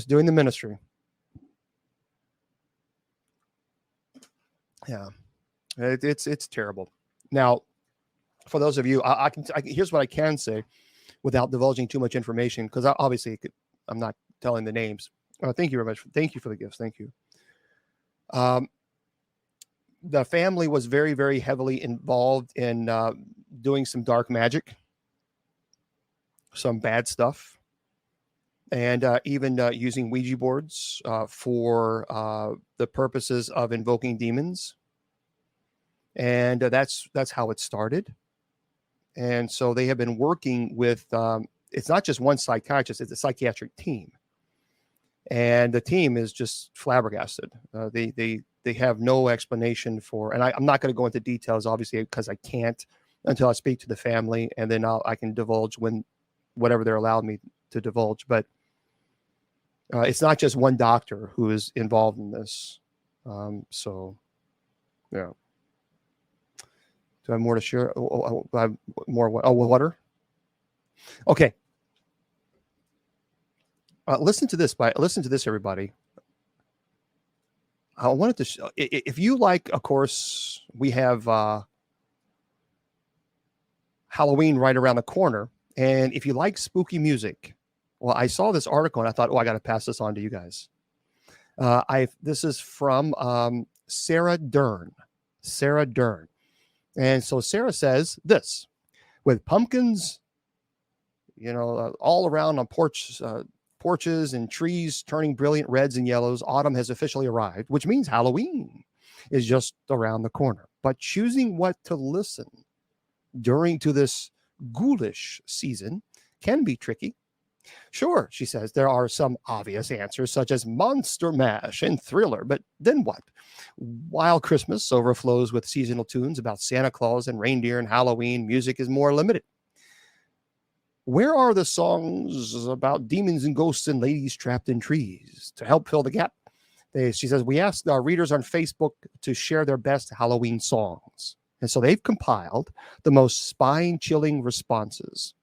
doing the ministry. Yeah, it's terrible. Now, for those of you, I can here's what I can say without divulging too much information, because obviously I'm not telling the names. Thank you very much. Thank you for the gifts. Thank you. The family was very, very heavily involved in doing some dark magic, some bad stuff, and even using Ouija boards for the purposes of invoking demons. And that's how it started. And so they have been working with, it's not just one psychiatrist, it's a psychiatric team. And the team is just flabbergasted. They have no explanation for, and I'm not going to go into details, obviously, because I can't until I speak to the family, and then I can divulge whatever they're allowed me to divulge. But it's not just one doctor who is involved in this. So, yeah. Do I have more to share? I have more water. Okay. Listen to this, everybody. I wanted to. If you like, of course, we have Halloween right around the corner, and if you like spooky music, well, I saw this article and I thought, I got to pass this on to you guys. This is from Sarah Dern. Sarah Dern. And so Sarah says this: with pumpkins, all around on porches and trees turning brilliant reds and yellows, autumn has officially arrived, which means Halloween is just around the corner. But choosing what to listen to this ghoulish season can be tricky. Sure, she says, there are some obvious answers such as Monster Mash and Thriller, but then what? While Christmas overflows with seasonal tunes about Santa Claus and reindeer and Halloween, music is more limited. Where are the songs about demons and ghosts and ladies trapped in trees? To help fill the gap, she says, we asked our readers on Facebook to share their best Halloween songs. And so they've compiled the most spine-chilling responses.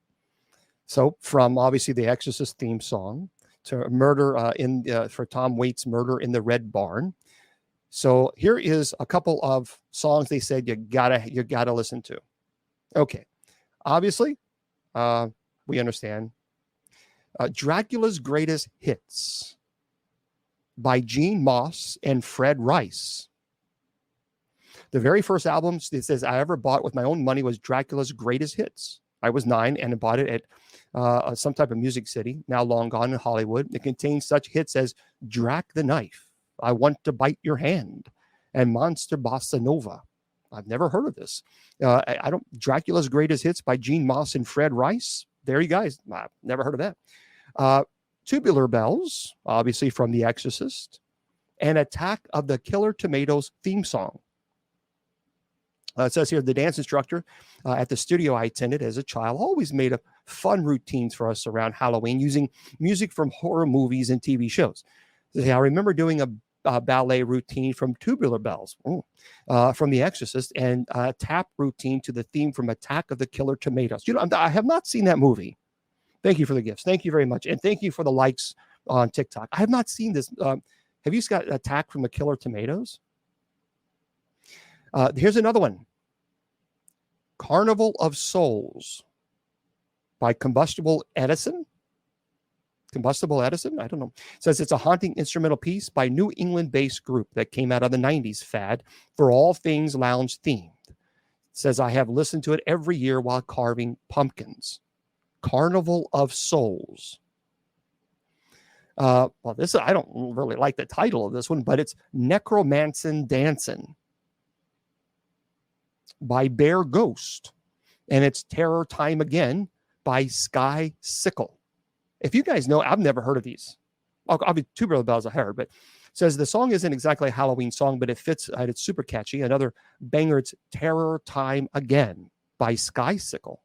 So from obviously the Exorcist theme song to murder for Tom Waits' Murder in the Red Barn. So here is a couple of songs they said you gotta listen to. Okay, obviously, we understand. Dracula's Greatest Hits by Gene Moss and Fred Rice. The very first album it says I ever bought with my own money was Dracula's Greatest Hits. I was 9 and bought it at some type of music city, now long gone in Hollywood. It contains such hits as Drac the Knife, I Want to Bite Your Hand, and Monster Bossa Nova. I've never heard of this. Dracula's Greatest Hits by Gene Moss and Fred Rice. There you guys. I've never heard of that. Tubular Bells, obviously from The Exorcist, and Attack of the Killer Tomatoes theme song. It says here, the dance instructor at the studio I attended as a child always made fun routines for us around Halloween using music from horror movies and TV shows. I remember doing a ballet routine from Tubular Bells from The Exorcist and a tap routine to the theme from Attack of the Killer Tomatoes. I have not seen that movie. Thank you for the gifts. Thank you very much. And thank you for the likes on TikTok. I have not seen this. Have you got Attack from the Killer Tomatoes? Here's another one. Carnival of Souls by Combustible Edison. Combustible Edison? I don't know. It says it's a haunting instrumental piece by New England-based group that came out of the 90s fad for all things lounge themed. It says I have listened to it every year while carving pumpkins. Carnival of Souls. I don't really like the title of this one, but it's Necromancin' Dancin' by Bear Ghost, and it's Terror Time Again by Sky Sickle. If you guys know, I've never heard of these. Obviously, Tubular Bells I heard, but says the song isn't exactly a Halloween song, but it fits. It's super catchy. Another banger. It's "Terror Time Again" by Skysickle.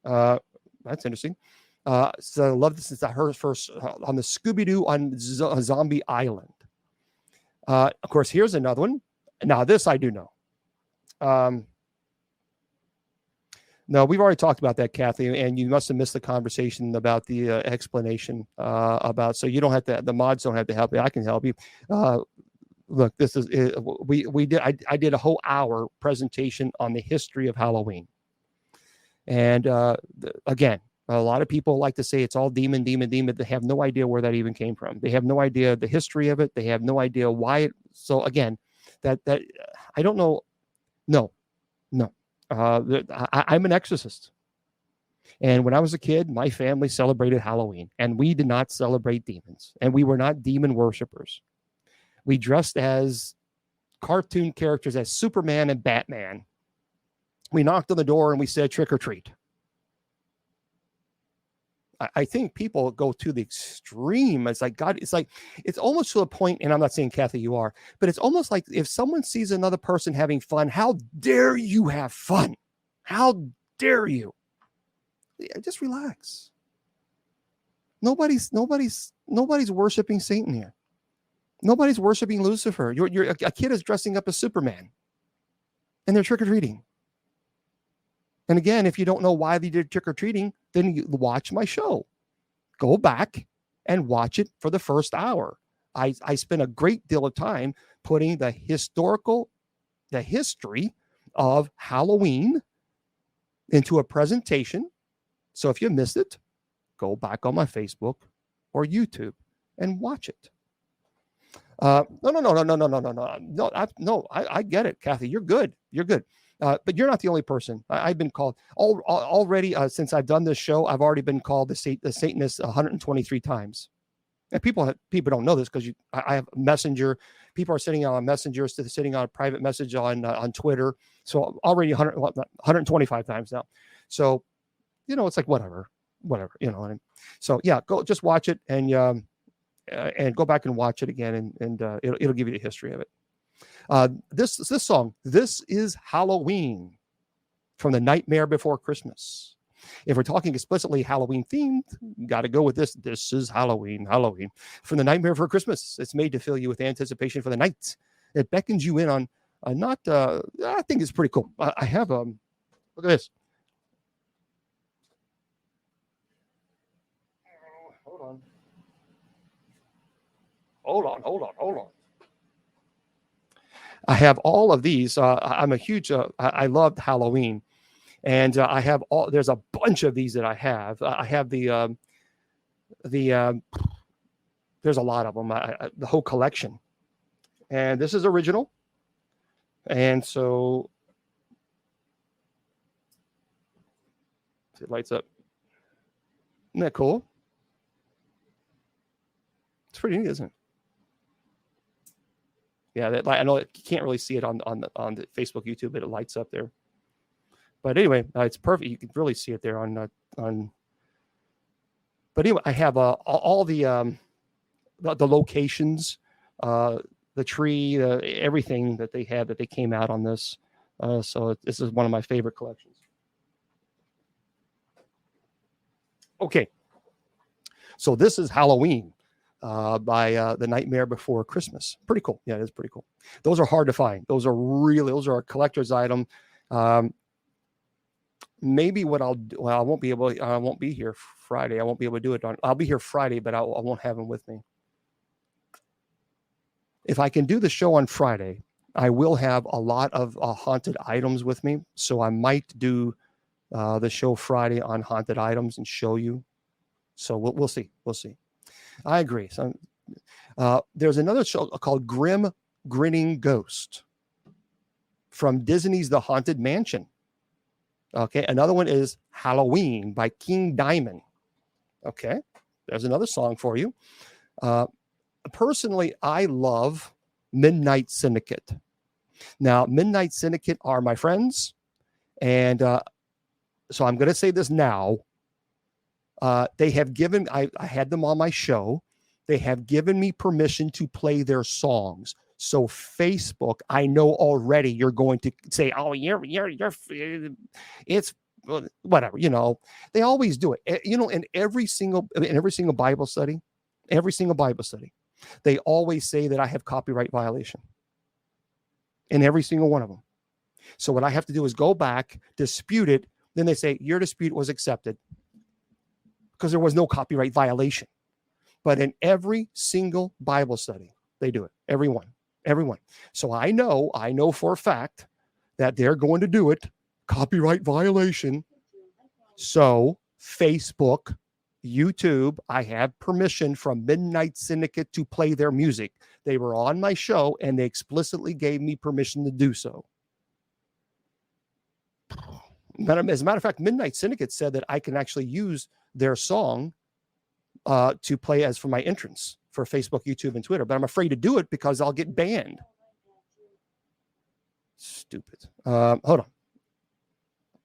That's interesting. So I love this. It's her first on the Scooby-Doo on Zombie Island. Of course, here's another one. Now, this I do know. No, we've already talked about that, Kathy, and you must have missed the conversation about the explanation about. So you don't have to. The mods don't have to help you. I can help you. Look, this is we did. I did a whole hour presentation on the history of Halloween, and again, a lot of people like to say it's all demon. They have no idea where that even came from. They have no idea the history of it. They have no idea why it. So again, that I don't know. No. I'm an exorcist. And when I was a kid, my family celebrated Halloween, and we did not celebrate demons, and we were not demon worshipers. We dressed as cartoon characters, as Superman and Batman. We knocked on the door and we said, trick or treat. I think people go to the extreme. It's like, God, it's almost to a point, and I'm not saying, Kathy, you are, but it's almost like if someone sees another person having fun, how dare you have fun? How dare you? Just relax. Nobody's worshiping Satan here. Nobody's worshiping Lucifer. A kid is dressing up as Superman, and they're trick-or-treating. And again, if you don't know why they did trick-or-treating, then you watch my show. Go back and watch it for the first hour. I spent a great deal of time putting the history of Halloween into a presentation. So if you missed it, go back on my Facebook or YouTube and watch it. No. I get it, Kathy. You're good. But you're not the only person. I've been called already since I've done this show. I've already been called the Satanist 123 times. And people don't know this because I have Messenger. People are sitting on Messenger, sitting on a private message on Twitter. So already 125 times now. So it's like whatever. So yeah, go just watch it and go back and watch it again, and it'll give you the history of it. This song, "This Is Halloween" from The Nightmare Before Christmas. If we're talking explicitly Halloween themed, got to go with this. This is Halloween from The Nightmare Before Christmas. It's made to fill you with anticipation for the night. It beckons you in on I think it's pretty cool. I have look at this. Hold on. I have all of these. I'm a huge. I loved Halloween, and I have all. There's a bunch of these that I have. I have the. There's a lot of them. The whole collection, and this is original. And so it lights up. Isn't that cool? It's pretty neat, isn't it? Yeah, I know you can't really see it on the Facebook, YouTube, but it lights up there. But anyway, it's perfect. You can really see it there on. But anyway, I have all the locations, the tree, everything that they had that they came out on this. So this is one of my favorite collections. Okay, so this is Halloween. By The Nightmare Before Christmas. Pretty cool. Yeah, it is pretty cool. Those are hard to find. Those are a collector's item. Maybe what I'll do, well, I won't be here Friday. I won't be able to do it. I'll be here Friday, but I won't have them with me. If I can do the show on Friday, I will have a lot of haunted items with me. So I might do the show Friday on haunted items and show you. So we'll see. We'll see. I agree. So there's another show called Grim Grinning Ghost from Disney's The Haunted Mansion. Okay. Another one is Halloween by King Diamond. Okay. There's another song for you. Personally, I love Midnight Syndicate. Now, Midnight Syndicate are my friends. And so I'm going to say this now. They have given, I had them on my show. They have given me permission to play their songs. So Facebook, I know already you're going to say, "Oh, it's whatever." They always do it. In every single Bible study, they always say that I have copyright violation in every single one of them. So what I have to do is go back, dispute it. Then they say your dispute was accepted because there was no copyright violation. But in every single Bible study, they do it. Everyone. So I know for a fact that they're going to do it. Copyright violation. So Facebook, YouTube, I have permission from Midnight Syndicate to play their music. They were on my show and they explicitly gave me permission to do so. As a matter of fact, Midnight Syndicate said that I can actually use their song to play as for my entrance for Facebook, YouTube, and Twitter, but I'm afraid to do it because I'll get banned. Stupid. Hold on.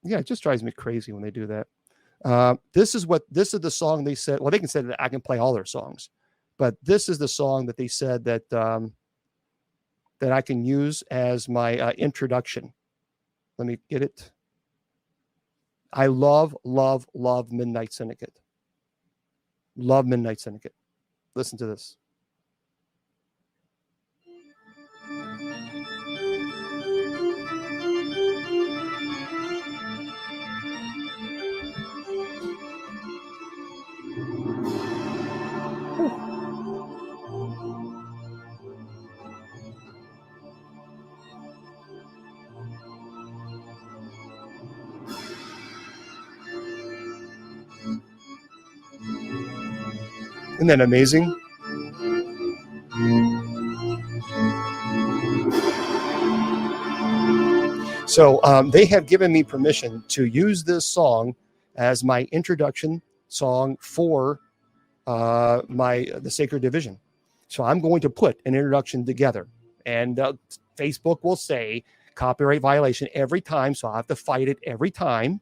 Yeah, it just drives me crazy when they do that. This is the song they said. Well, they can say that I can play all their songs, but this is the song that they said that that I can use as my introduction. Let me get it. I love Midnight Syndicate. Love Midnight Syndicate. Listen to this. Isn't that amazing? So they have given me permission to use this song as my introduction song for the Sacred Division. So I'm going to put an introduction together, and Facebook will say copyright violation every time, so I have to fight it every time.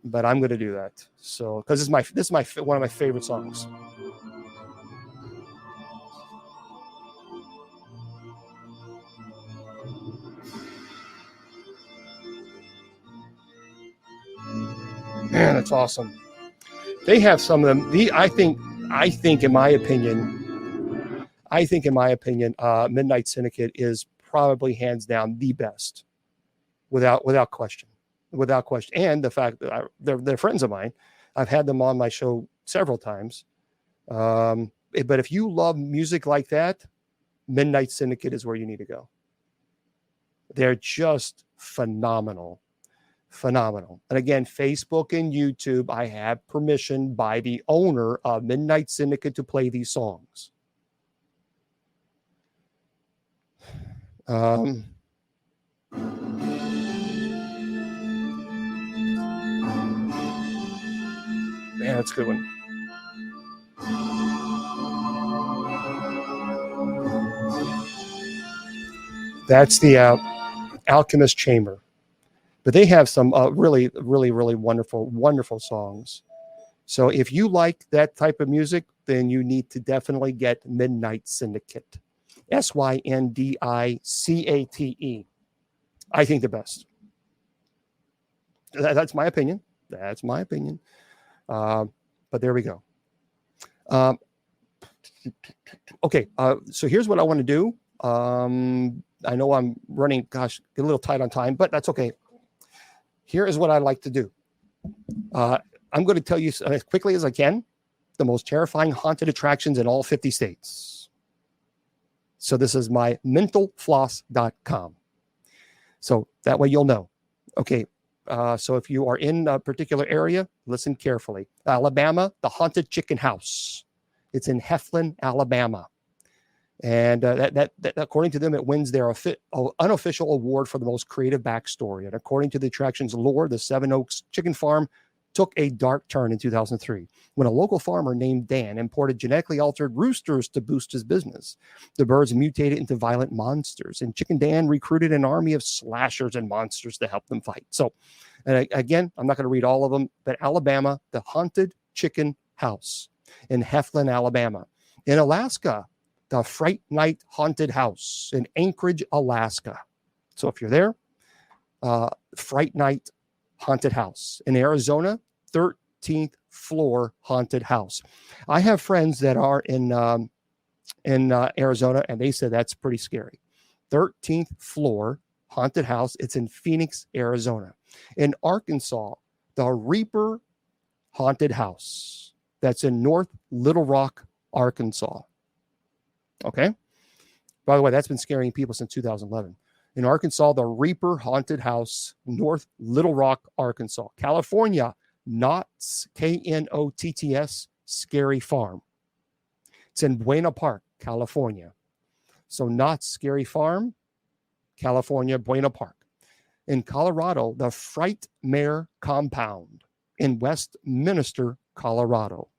But I'm going to do that. So because this is one of my favorite songs. Man, that's awesome. They have some of them. I think in my opinion, Midnight Syndicate is probably hands down the best, without question. And the fact that they're friends of mine, I've had them on my show several times. But if you love music like that, Midnight Syndicate is where you need to go. They're just phenomenal. And again, Facebook and YouTube, I have permission by the owner of Midnight Syndicate to play these songs. Man, that's a good one. That's the Alchemist Chamber. But they have some really wonderful songs. So if you like that type of music, then you need to definitely get Midnight Syndicate. Syndicate. I think the best. That's my opinion. But there we go. Okay. So here's what I want to do. I know I'm running, a little tight on time, but that's okay. Here is what I like to do. I'm going to tell you as quickly as I can the most terrifying haunted attractions in all 50 states. So this is my mentalfloss.com. So that way you'll know. Okay. So if you are in a particular area, listen carefully. Alabama, the Haunted Chicken House. It's in Heflin, Alabama. And that according to them, it wins their unofficial award for the most creative backstory. And according to the attraction's lore, the Seven Oaks Chicken Farm took a dark turn in 2003 when a local farmer named Dan imported genetically altered roosters to boost his business. The birds mutated into violent monsters, and Chicken Dan recruited an army of slashers and monsters to help them fight. So, again, I'm not going to read all of them, but Alabama, the Haunted Chicken House in Heflin, Alabama. In Alaska, the Fright Night Haunted House in Anchorage, Alaska. So if you're there, Fright Night Haunted House. In Arizona, 13th floor haunted house. I have friends that are in Arizona, and they said that's pretty scary. 13th floor haunted house. It's in Phoenix, Arizona. In Arkansas, the Reaper Haunted House. That's in North Little Rock, Arkansas. Okay. By the way, that's been scaring people since 2011. In Arkansas, the Reaper Haunted House, North Little Rock, Arkansas. California, Knott's, Knotts, Scary Farm. It's in Buena Park, California. So Knott's Scary Farm, California, Buena Park. In Colorado, the Frightmare Compound in Westminster, Colorado.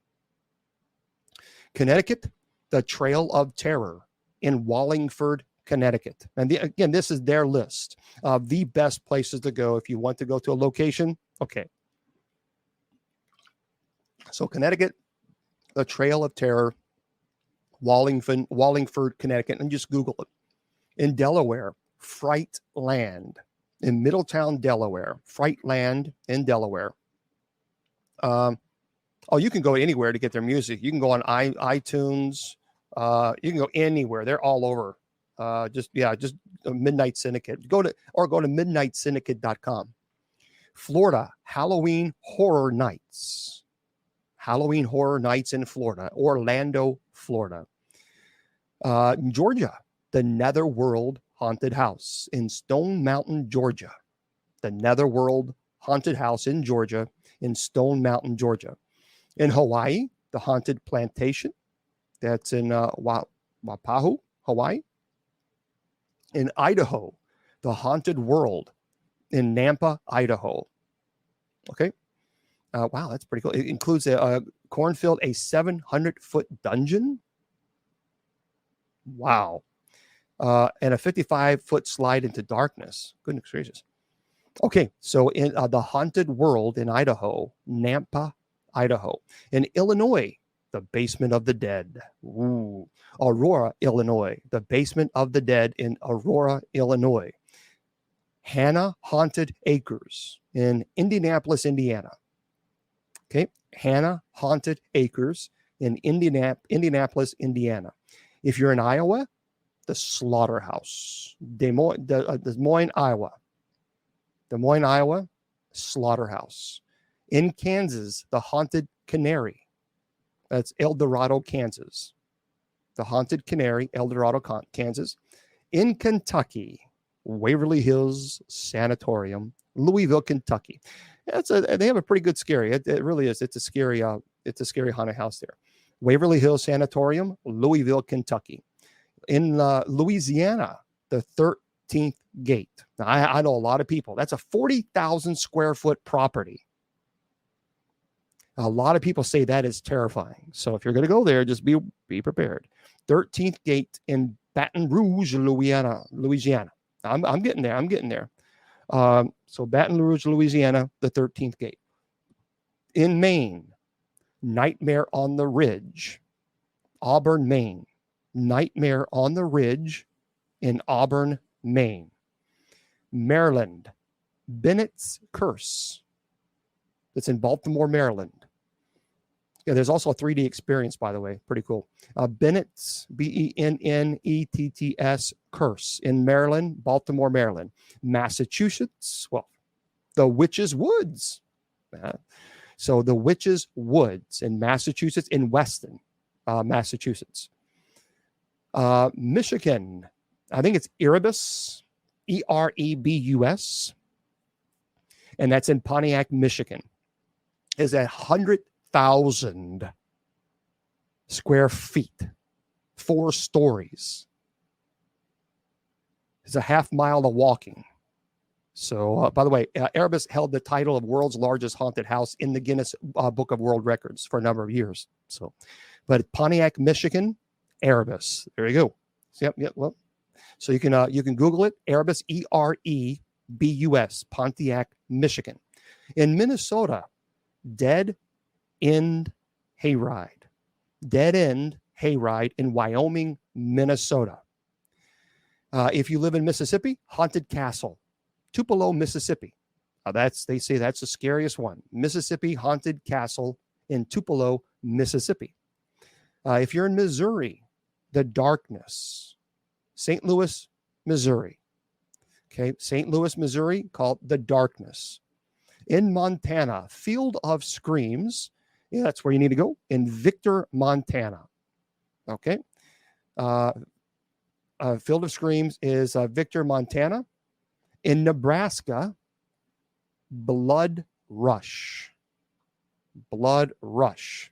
Connecticut, the Trail of Terror in Wallingford, Connecticut. And again, this is their list of the best places to go if you want to go to a location. Okay. So Connecticut, the Trail of Terror, Wallingford, Connecticut, and just Google it. In Delaware, Frightland in Middletown, Delaware. Frightland in Delaware. You can go anywhere to get their music. You can go on iTunes. You can go anywhere. They're all over. Just Midnight Syndicate. Go to midnightsyndicate.com. Florida, Halloween Horror Nights. Halloween Horror Nights in Florida. Orlando, Florida. Georgia, the Netherworld Haunted House in Stone Mountain, Georgia. The Netherworld Haunted House in Georgia, in Stone Mountain, Georgia. In Hawaii, the Haunted Plantation. That's in Wapahu, Hawaii. In Idaho, the Haunted World in Nampa, Idaho. Okay. Wow, that's pretty cool. It includes a cornfield, a 700-foot dungeon. Wow. And a 55-foot slide into darkness. Goodness gracious. Okay, so in the Haunted World in Idaho, Nampa, Idaho. In Illinois, the Basement of the Dead. Ooh. Aurora, Illinois. The Basement of the Dead in Aurora, Illinois. Hannah Haunted Acres in Indianapolis, Indiana. Okay, Hannah Haunted Acres in Indianapolis, Indiana. If you're in Iowa, the Slaughterhouse. Des Moines, Iowa. Des Moines, Iowa, Slaughterhouse. In Kansas, the Haunted Canary. That's El Dorado, Kansas. The Haunted Canary, El Dorado, Kansas. In Kentucky, Waverly Hills Sanatorium, Louisville, Kentucky. They have a pretty good scary. It really is. It's a scary haunted house there. Waverly Hills Sanatorium, Louisville, Kentucky. In Louisiana, the 13th Gate. Now, I know a lot of people. That's a 40,000 square foot property. A lot of people say that is terrifying. So if you're going to go there, just be prepared. 13th Gate in Baton Rouge, Louisiana. I'm getting there. So Baton Rouge, Louisiana, the 13th Gate. In Maine, Nightmare on the Ridge, Auburn, Maine. Nightmare on the Ridge in Auburn, Maine. Maryland, Bennett's Curse. That's in Baltimore, Maryland. Yeah, there's also a 3D experience, by the way. Pretty cool. Bennett's, Bennetts Curse in Maryland, Baltimore, Maryland. Massachusetts, well, the Witch's Woods. So the Witch's Woods in Massachusetts, in Weston, Massachusetts. Michigan, I think it's Erebus, Erebus, and that's in Pontiac, Michigan. Is 100,000 square feet, 4 stories. It's a half mile of walking. So, by the way, Erebus held the title of world's largest haunted house in the Guinness Book of World Records for a number of years. So, but Pontiac, Michigan, Erebus. There you go. Yep. Well, so you can Google it. Erebus, Erebus, Pontiac, Michigan. In Minnesota, Dead End Hayride. Dead End hayride in Wyoming, Minnesota. If you live in Mississippi, Haunted Castle, Tupelo, Mississippi. They say that's the scariest one. Mississippi Haunted Castle in Tupelo, Mississippi. If you're in Missouri, The Darkness, St. Louis, Missouri. Okay, St. Louis, Missouri, called The Darkness. In Montana, Field of Screams. Yeah, that's where you need to go, in Victor, Montana. Okay. Field of Screams is Victor, Montana. In Nebraska, Blood Rush. Blood Rush.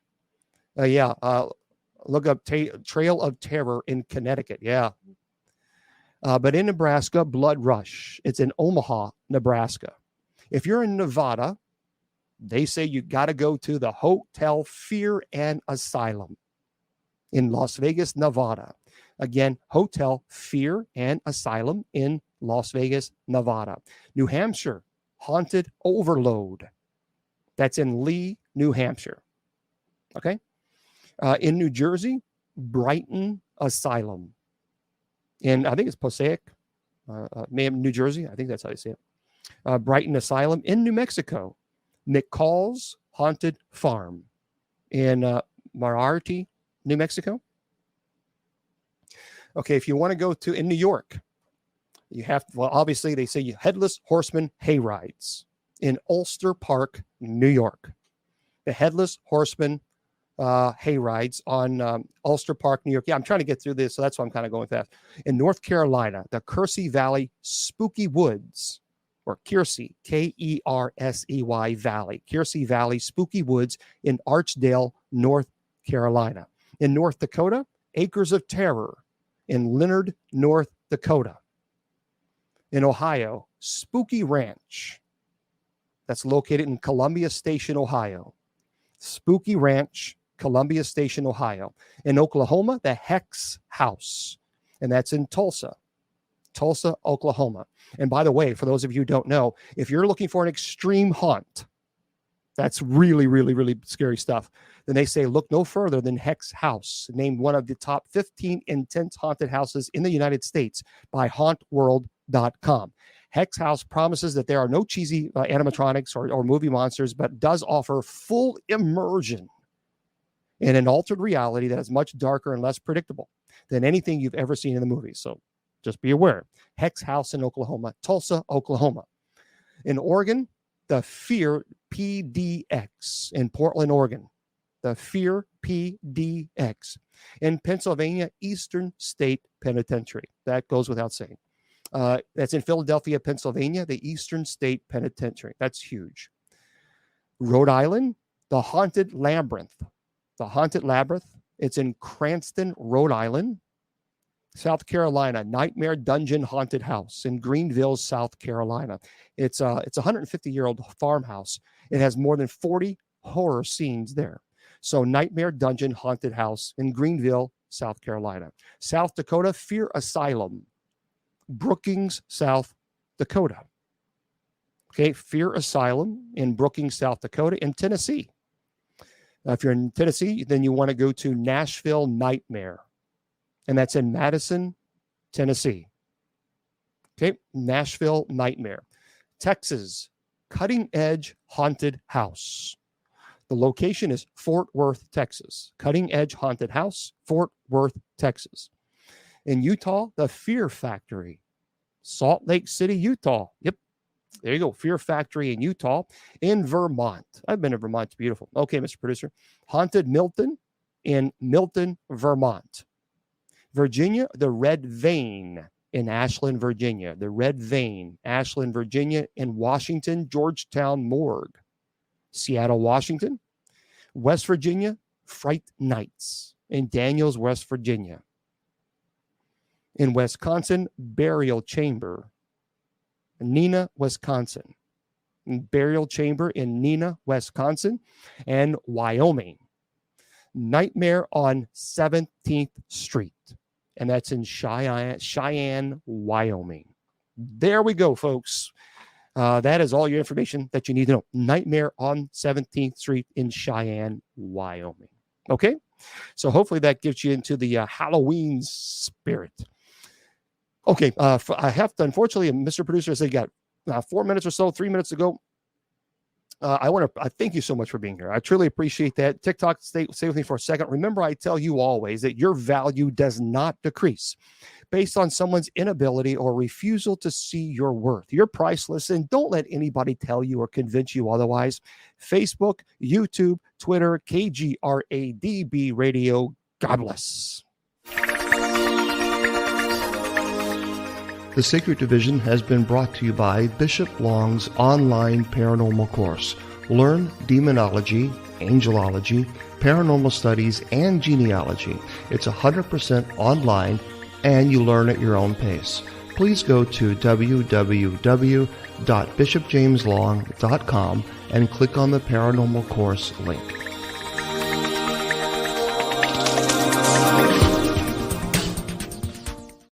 Look up Trail of Terror in Connecticut. Yeah. But in Nebraska, Blood Rush. It's in Omaha, Nebraska. If you're in Nevada, they say you got to go to the Hotel Fear and Asylum in Las Vegas, Nevada. Again, Hotel Fear and Asylum in Las Vegas, Nevada. New Hampshire, Haunted Overload. That's in Lee, New Hampshire. Okay. In New Jersey, Brighton Asylum. In, I think it's Passaic, New Jersey. I think that's how you say it. Brighton Asylum. In New Mexico, McCall's Haunted Farm. In Moriarty, New Mexico. Okay, if you want to go to, in New York, you have, well, obviously they say you Headless Horseman Hayrides in Ulster Park, New York. The Headless Horseman hayrides on Ulster Park, New York. Yeah, I'm trying to get through this, so that's why I'm kind of going fast. In North Carolina, the Kersey Valley Spooky Woods, or Kiersey, Kersey Valley, Kiersey Valley Spooky Woods in Archdale, North Carolina. In North Dakota, Acres of Terror in Leonard, North Dakota. In Ohio, Spooky Ranch. That's located in Columbia Station, Ohio. Spooky Ranch, Columbia Station, Ohio. In Oklahoma, the Hex House. And that's in Tulsa, Oklahoma. And by the way, for those of you who don't know, if you're looking for an extreme haunt, that's really, really, really scary stuff, then they say look no further than Hex House, named one of the top 15 intense haunted houses in the United States by hauntworld.com. Hex House promises that there are no cheesy animatronics or movie monsters, but does offer full immersion in an altered reality that is much darker and less predictable than anything you've ever seen in the movies. So just be aware. Hex House in Oklahoma, Tulsa, Oklahoma. In Oregon, the Fear PDX in Portland, Oregon. The Fear PDX. In Pennsylvania, Eastern State Penitentiary. That goes without saying. That's in Philadelphia, Pennsylvania, the Eastern State Penitentiary. That's huge. Rhode Island, the Haunted Labyrinth. The Haunted Labyrinth. It's in Cranston, Rhode Island. South Carolina, Nightmare Dungeon Haunted House in Greenville, South Carolina. It's a 150-year-old farmhouse. It has more than 40 horror scenes there. So Nightmare Dungeon Haunted House in Greenville, South Carolina. South Dakota, Fear Asylum, Brookings, South Dakota. Okay, Fear Asylum in Brookings, South Dakota. In Tennessee. If you're in Tennessee, then you want to go to Nashville Nightmare. And that's in Madison, Tennessee. Okay, Nashville Nightmare. Texas, Cutting Edge Haunted House. The location is Fort Worth, Texas. Cutting Edge Haunted House, Fort Worth, Texas. In Utah, the Fear Factory. Salt Lake City, Utah. Yep, there you go. Fear Factory in Utah. In Vermont. I've been to Vermont. It's beautiful. Okay, Mr. Producer. Haunted Milton in Milton, Vermont. Virginia, the Red Vein in Ashland, Virginia. The Red Vein, Ashland, Virginia. In Washington, Georgetown Morgue. Seattle, Washington. West Virginia, Fright Nights in Daniels, West Virginia. In Wisconsin, Burial Chamber. Neenah, Wisconsin. Burial Chamber in Neenah, Wisconsin. And Wyoming. Nightmare on 17th Street. And that's in Cheyenne, Wyoming. There we go, folks. That is all your information that you need to know. Nightmare on 17th Street in Cheyenne, Wyoming. Okay? So hopefully that gets you into the Halloween spirit. Okay, I have to, unfortunately, Mr. Producer said you got 4 minutes or so, 3 minutes to go. I thank you so much for being here. I truly appreciate that. TikTok, stay with me for a second. Remember, I tell you always that your value does not decrease based on someone's inability or refusal to see your worth. You're priceless, and don't let anybody tell you or convince you otherwise. Facebook, YouTube, Twitter, KGRADB Radio. God bless. The Sacred Division has been brought to you by Bishop Long's online paranormal course. Learn demonology, angelology, paranormal studies, and genealogy. It's 100% online, and you learn at your own pace. Please go to www.bishopjameslong.com and click on the paranormal course link.